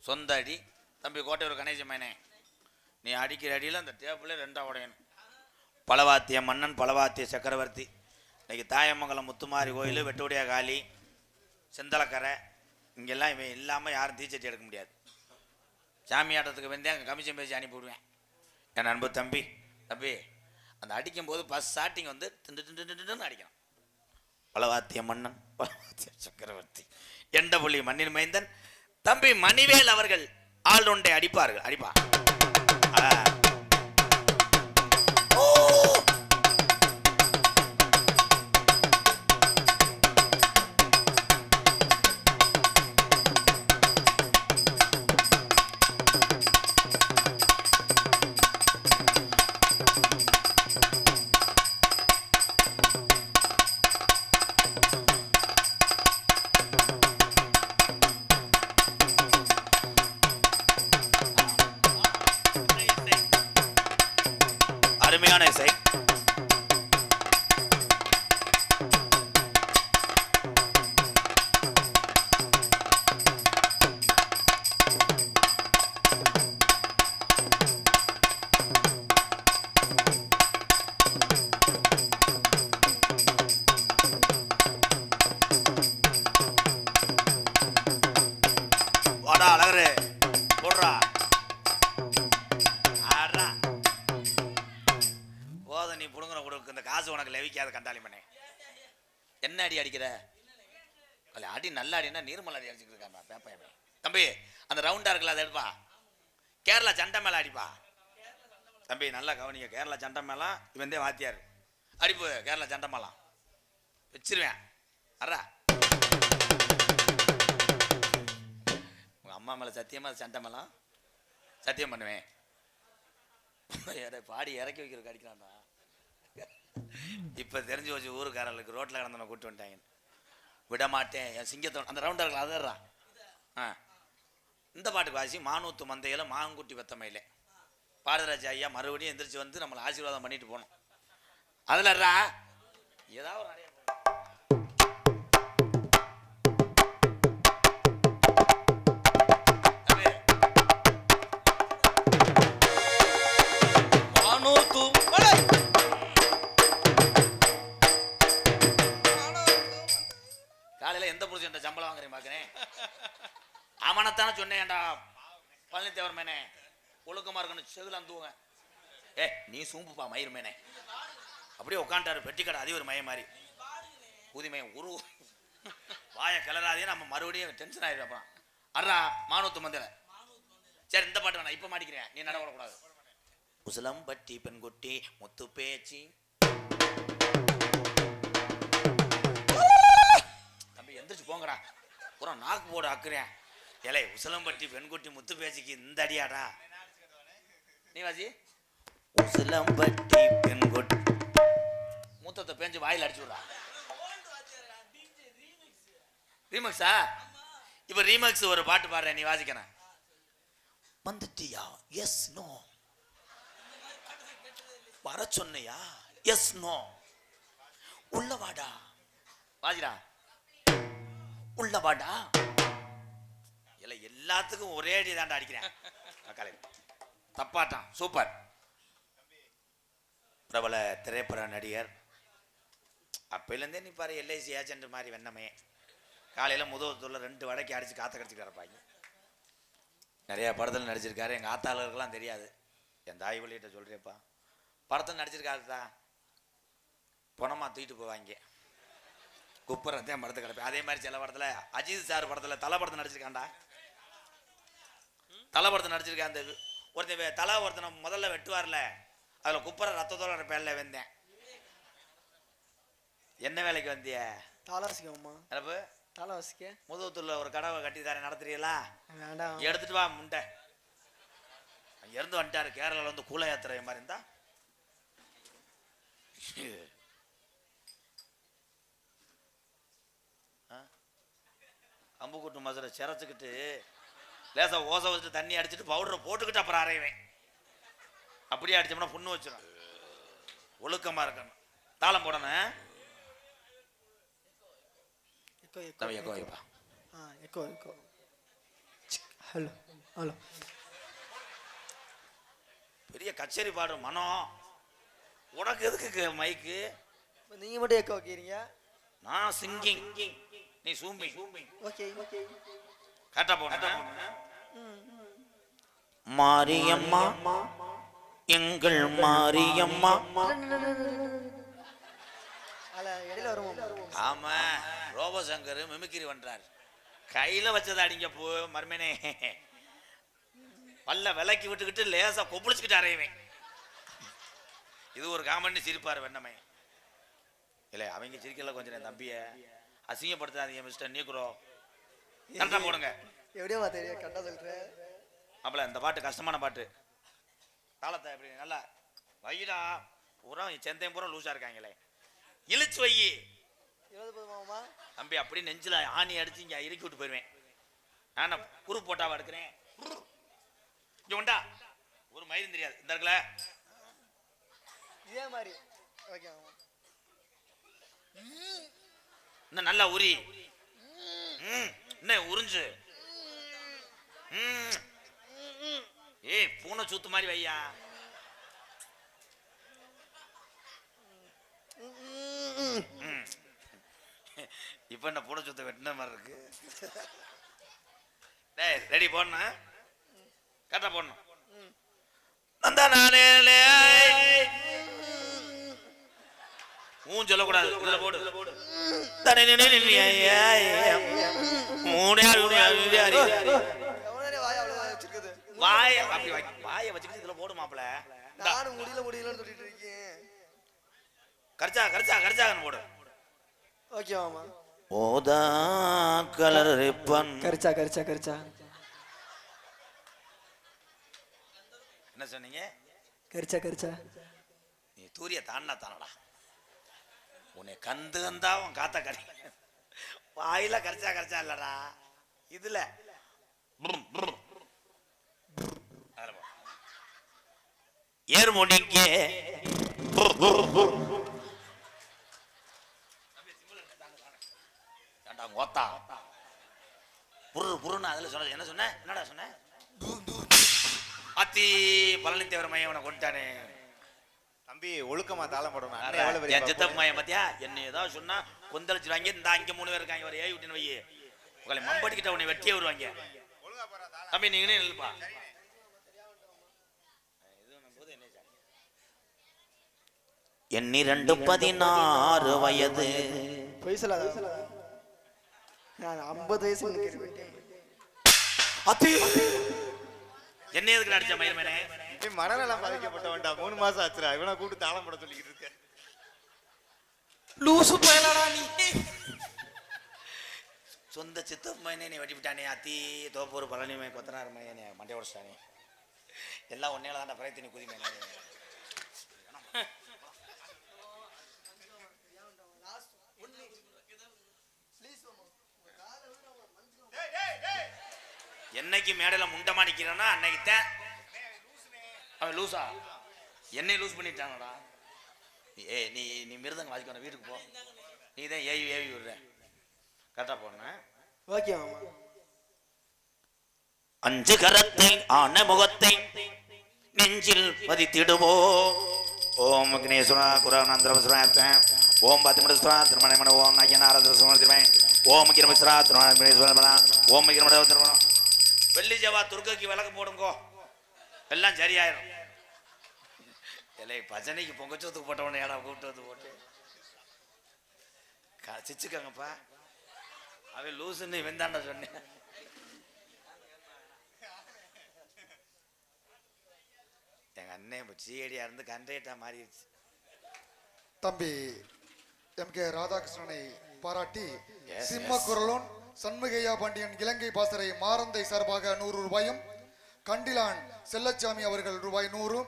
சொந்த அடி. தம்பி கோட்டையூர் கணேசமேனே, நீ அடிக்கிற அடியில் அந்த டேபிளே ரெண்டாக உடையணும். பலவாத்திய மன்னன், பலவாத்திய சக்கரவர்த்தி. இன்னைக்கு தாயமங்கலம் முத்துமாரி கோயில், வெட்டுவடியா காளி, செந்தலக்கரை, இங்கெல்லாம் இவன் இல்லாமல் யாரும் தீச்சட்டி எடுக்க முடியாது. சாமி ஆட்டத்துக்கு வந்து அங்கே கமிஷன் பேசி அனுப்பிவிடுவேன். என் அன்பு தம்பி, தம்பி அந்த அடிக்கும்போது ஃபஸ்ட் ஸ்டார்டிங் வந்து திண்டு திண்டு திண்டுன்னு அடிக்கணும். பலவாத்திய மன்னன், பலவாத்திய சக்கரவர்த்தி, எண்டபுள்ளி மண்ணின் மைந்தன் தம்பி மணிவேல் அவர்கள் ஆளுண்டை அடிப்பார்கள். அடிப்பா அருமையான இசை. வாடா அழகரு போடுறா. ஆடுறா. போத நீ புடுங்குற கொடுக்கு இந்த காசு உனக்கு லெவிக்காத கண்டாளி மண்ணே. என்ன அடி அடிக்கிற? அல்ல அடி நல்ல அடினா நீர்மல் அடி அடிச்சுட்டு இருக்கான் பேப்பையமே. தம்பி அந்த ரவுண்டா இருக்குல்ல அதை எடுப்பா. கேரளா சண்டை மேல அடிப்பா. தம்பி நல்லா கவனிங்க. கேரளா சண்டை மேலாம் இவன் தான் வாத்தியார். அடிப்பு கேரளா சண்டை மேலாம் வச்சிருவேன். அறா உங்க அம்மா மேல சத்தியமா சண்டை மேலாம் சத்தியம் பண்ணுவேன். பாடி இறக்கி வைக்கிறதுக்கு அடிக்கிறான்டா. இப்ப தெரிஞ்சு வச்சு ஊருக்காரர்களுக்கு ரோட்ல கிடந்தவனை கூட்டு வந்துட்டாங்க. விட மாட்டேன் என் சிங்கத்தை அந்த ரவுண்டா இருக்கல அதுறா. இந்த பாட்டுக்கு வாசி மானூத்து மந்தையில மாங்குட்டி வெத்தமையில பாரதராஜ ஐயா மறுபடியும் எந்திரிச்சு வந்து நம்மளை ஆசீர்வாதம் பண்ணிட்டு போனோம். அதுல ஏதாவது நிறைய காலையில எந்த புருஷன் சம்பளம் வாங்குறேன் பாக்குறேன். ஆமானத்தானே சொன்னேன்டா பழனித்தேவர் மேனே ஒழுக்கமா இருக்கணும் செகுலாம் தூங்க. நீ சூம்புப்பா மயிர் மேனே. அப்படியே உட்காண்டாரு பெட்டி கடை அதிபர் மயம் மாதிரி ஊதிமயம் உரு வாய கிளறாதே. நம்ம மறுபடியும் டென்ஷன் ஆயிடுறோம். அறா மானூத்து மந்திர. சரி இந்த பாட்டு வேணா இப்ப மாட்டிக்கிறேன். நீ நட விடக்கூடாது. உசலம் பட்டி பெண்குட்டி முத்து பேச்சு. தம்பி எந்திரிச்சு போங்கடா. பூரா நாக்கு போட அக்குறேன். ஏலே உசலம்பட்டி பெண்குட்டி முத்து பேச்சுக்கு இந்த அடியாடா. நீ வாசி உசலம்பட்டி பெண்குட்டி மூத்தத்தை பேஞ்சு வாயில் அடிச்சு விடுறா. ரீமக்ஸா? இப்ப ரீமக்ஸ் ஒரு பாட்டு பாடுறேன் நீ வாசிக்கணும். வந்துட்டியா? Yes no. வர சொன்னையா? Yes no. உள்ளவாடா. வாசிடா. உள்ளவாடா. இல்ல எல்லாத்துக்கும் ஒரே அடி தாண்டா அடிக்கிறேன். தப்பாட்டான். சூப்பர். பிரபல திரைப்பட நடிகர். அப்பையிலேருந்தே நீ பாரு எல்ஐசி ஏஜென்ட் மாதிரி வெண்ணமே. காலையில முதல் 2 வடைக்கு அடிச்சு காத்த கடிச்சு கிடப்பாங்க. நிறைய படத்தில் நடிச்சிருக்காரு. எங்க ஆத்தாளருக்கெல்லாம் தெரியாது. என் தாய் வழியிட்ட சொல்றேப்பா. படத்தில் நடிச்சிருக்காருதான். பணமா தூக்கிட்டு போவாங்க. குப்பரத்தையும் படத்தை கிடப்பேன். அதே மாதிரி சில படத்துல அஜித் சார் படத்துல தலை படத்தை நடிச்சிருக்காண்டா. தலை படத்தை நடிச்சிருக்கேன். அந்த ஒருத்தன் தலை ஒருத்தனை முதல்ல வெட்டுவார்ல அதுல குப்பரை ரத்தத்தோட பேர்ல வந்தேன். என்ன வேலைக்கு வந்திய? தாளாசிக்கம்மா. என்னப்பு தாளாசிக்க முதுகுத்துல ஒரு கடவை கட்டி தாரே நடத்துறீங்களா? எடுத்துட்டு வா முண்டை. இருந்து வந்துட்டாரு. கேரளால வந்து கூல யாத்திரை மாதிரி இருந்தா அம்பு கூட்டு மதுரை சிறச்சுக்கிட்டு லேசா ஓசை வச்சுட்டு தண்ணி அடிச்சுட்டு பவுடரை போட்டுக்கிட்டு அப்புறம் அரைவேன். அப்படியே அடிச்சோம்னா புண்ணு வச்சிடும். ஒழுக்கமா இருக்கணும். தாளம் போடணும். பெரிய கச்சேரி பாடும் மனம். உனக்கு எதுக்கு மைக்கு? நீங்க மட்டும் எக்கோ வைக்கிறீங்க. நான் சிங்கிங் நீ சூம்பிங். ஓகே ஓகே கரெக்டா போன. மாரியம்மா எங்கள் மாரியம்மா. ஆமா ரோபசங்கர் மிமிக்கிரி பண்றாரு. கையில வச்சதை அடிங்க போ மர்மனே. பல்ல விலக்கி விட்டுக்கிட்டு லேசா கொப்பளிச்சுக்கிட்டு அறையுவேன். இது ஒரு காமெடி சிரிப்பாரு வெண்ணமை. இல்ல அவங்க சிரிக்கல கொஞ்சம் என் தம்பிய அசிங்கப்படுத்தாதீங்க மிஸ்டர் நீக்குறோ. கரெக்டா போடுங்க. எப்படியோ தெரியும் கரெக்டா சொல்றேன். அப்பல இந்த பாட்டு கஷ்டமான பாட்டு. தாளத்தை எப்படி நல்லா வைடா. பூரா செந்தையும் பூரா லூசா இருக்காங்களே. இழுச்சு வை. தம்பி அப்படி நெஞ்சில ஆணி அடிச்சு இங்க இறுக்கி விட்டு போயிருவேன். நான் குரு போட்டாவா எடுக்கிறேன். இங்க உண்டா ஒரு மயிரும் தெரியாது. இந்த இருக்குல்ல இதே மாதிரி ஓகே மாமா. இன்னும் நல்லா உரி. இன்னும் உறிஞ்சு. ஏய் பூனை சூத்து மாதிரி வையா. இப்ப என்ன பூனை சூத்த வெட்டின மாதிரி இருக்கு. டேய் ரெடி போடணும். கரெக்டா போடணும். அந்த நானே சொல்லக்கூடாது. இதுல போடு. வாய அப்படி வாய வச்சுக்கிட்டு இதுல போடு மாப்பிள. நானும் முடியலன்னு சொல்லிட்டு இருக்கேன். கரிச்சாகன்னு போடு. ஓகே மாமா. ஓதா கலர் ரிப்பன். கரிச்சா என்ன சொன்னீங்க? கரிச்சா நீ தூரிய தானடா. உன்னை கந்தா உன் காத்த கறி வாயில கரிச்சா இல்லடா. இதுல ஏறு முடிங்க. ஓத்தா புருன்னு அதுல சொன்ன. என்ன சொன்ன? என்னடா சொன்ன? அத்தி பழனி தேவர் மையம் உன கொண்டானே. தம்பி ஒழுக்கமா தாளம் போடணும். என் சித்தப்பு மையம் பாத்தியா? என்ன ஏதாவது சொன்னா கொந்தளிச்சுவாங்க. இந்த அங்க 3 பேர் இருக்காங்க. ஒரு ஏவி விட்டுன்னு வை. உங்களை மம்படிக்கிட்ட உன்னை வெட்டியே வருவாங்க. தம்பி நீங்களே நில்லுப்பா. என் 16 வயது. பொய் சொல்லாத. நான் 50 வயசு நிக்கிறேன். அத்தி என்ன எதுக்கு அடிச்ச மயிர்மேனே? மனநலம் பாதிக்கப்பட்டவன்டா. 3 மாசம் ஆச்சுடா. இவனை கூப்பிட்டு தாளம் போட சொல்லிக்கிட்டு இருக்க. லூசு பயலடா நீ. சொந்த சித்தப்பு மையனே நீ வெட்டி விட்டானே. அத்தி தோப்பூர் பழனி மை கொத்தனார் மையனே மண்டை உடச்சிட்டானே. எல்லாம் ஒன்னேல தான்டா பிரயத்தி நீ குதிமே. என்னைக்கு மேடையில முண்டமா நிக்கிறானா அன்னைக்கு தான் அவன் லூசா. என்னை லூஸ் பண்ணிட்டானடா. நீ மிருதங்க வாசிக்கணும். வீட்டுக்கு போ. நீ தான் ஏவி விடுற. கரெக்டா போன. ஓகே மாமா. 5 கரத்தை ஆன முகத்தை நெஞ்சில் பதித்திடுவோ. ஓம் விக்னேஸ்வரா குரானந்திரமஸ்வராத்த. ஓம் பத்திமடஸ்வரா திருமணமண. ஓம் நயனாரத சுமர்த்திமை. ஓம் கிரமஸ்வரா திருமணமண. ஓம் கிரமண. வெள்ளி ஜவா துர்க்கைக்கு விளக்கு போடுங்கோ. எல்லாம் சரியாயிரும். இல்லை பஜனைக்கு பொங்கச்சோத்துக்கு போட்டவன ஏடா கூப்பிட்டு வந்து போட்டு சிச்சுக்கங்கப்பா. அவன் லூசுன்னு வெந்தாண்ட சொன்னேன். எங்க அண்ணன் சீடியா இருந்து கண்டேட்டா மாறிடுச்சு. தம்பி எம்.கே. ராதாகிருஷ்ணனை பாராட்டி சிம்மக்குரலோன் சண்முகையா பாண்டியன் இலங்கை பாசறை மாரந்தை சார்பாக 100 ரூபாயும், கண்டிலான் செல்லச்சாமி அவர்கள் ரூபாய் 100,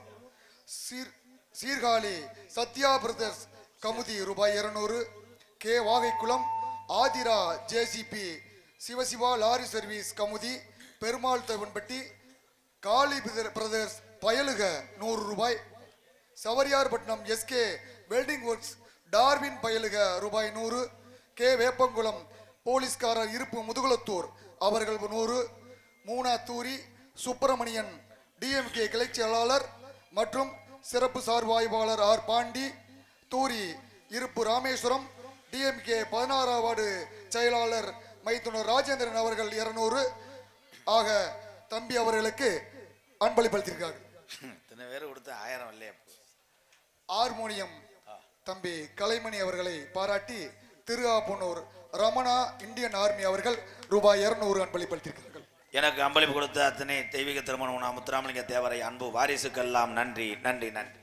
சீர்காழி சத்யா பிரதர்ஸ் கமுதி ரூபாய் 200, கே வாகைக்குளம் ஆதிரா ஜேசிபி சிவசிவா லாரி சர்வீஸ் கமுதி பெருமாள் தவன்பட்டி காளி பிரதர்ஸ் பயலுக 100 ரூபாய், சவரியார்பட்டினம் எஸ்கே வெல்டிங் ஒர்க்ஸ் டார்வின் பயலுக ரூபாய் 100, கே வேப்பங்குளம் போலீஸ்காரர் இருப்பு முதுகுளத்தூர் அவர்கள் 100, மூனாத்தூரி சுப்பிரமணியன் டிஎம்கே கிளைச் செயலாளர் மற்றும் சிறப்பு சார்பாய்வாளர் ஆர் பாண்டி, தூரி இருப்பு ராமேஸ்வரம் டிஎம்கே 16 வார்டு செயலாளர் மைத்துனர் ராஜேந்திரன் அவர்கள் 200 ஆக தம்பி அவர்களுக்கு அன்பளிப்பளித்திருக்கார்கள். இத்தனை பேர் கொடுத்து 1000 இல்லையா? ஹார்மோனியம் தம்பி கலைமணி அவர்களை பாராட்டி திருஆப்பனூர் ரமணா இந்தியன் ஆர்மி அவர்கள் ரூபாய் 200 அன்பளிப்பளித்திருக்கிறார்கள். எனக்கு அன்பளிப்பு கொடுத்த அத்தனை தெய்வீக திருமணம் முத்துராமலிங்க தேவரை அன்பு வாரிசுக்கெல்லாம் நன்றி நன்றி நன்றி.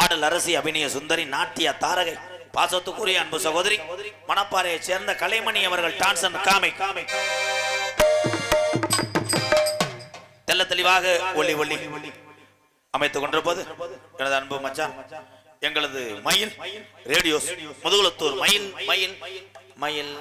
ஆடல் அரசி அபிநய சுந்தரி நாட்டிய தாரகை பாசத்துக்குரிய அன்பு சகோதரி மணப்பாறையை சேர்ந்த கலைமணி அவர்கள் டான்ஸ் அண்ட் காமை தெல்ல தெளிவாக ஒளி ஒளி அமைத்துக் கொண்டிருப்பது எனது அன்பு மச்சான் எங்களது மயில் ரேடியோஸ் முதுகுளத்தூர் மயில் மயில் மயில்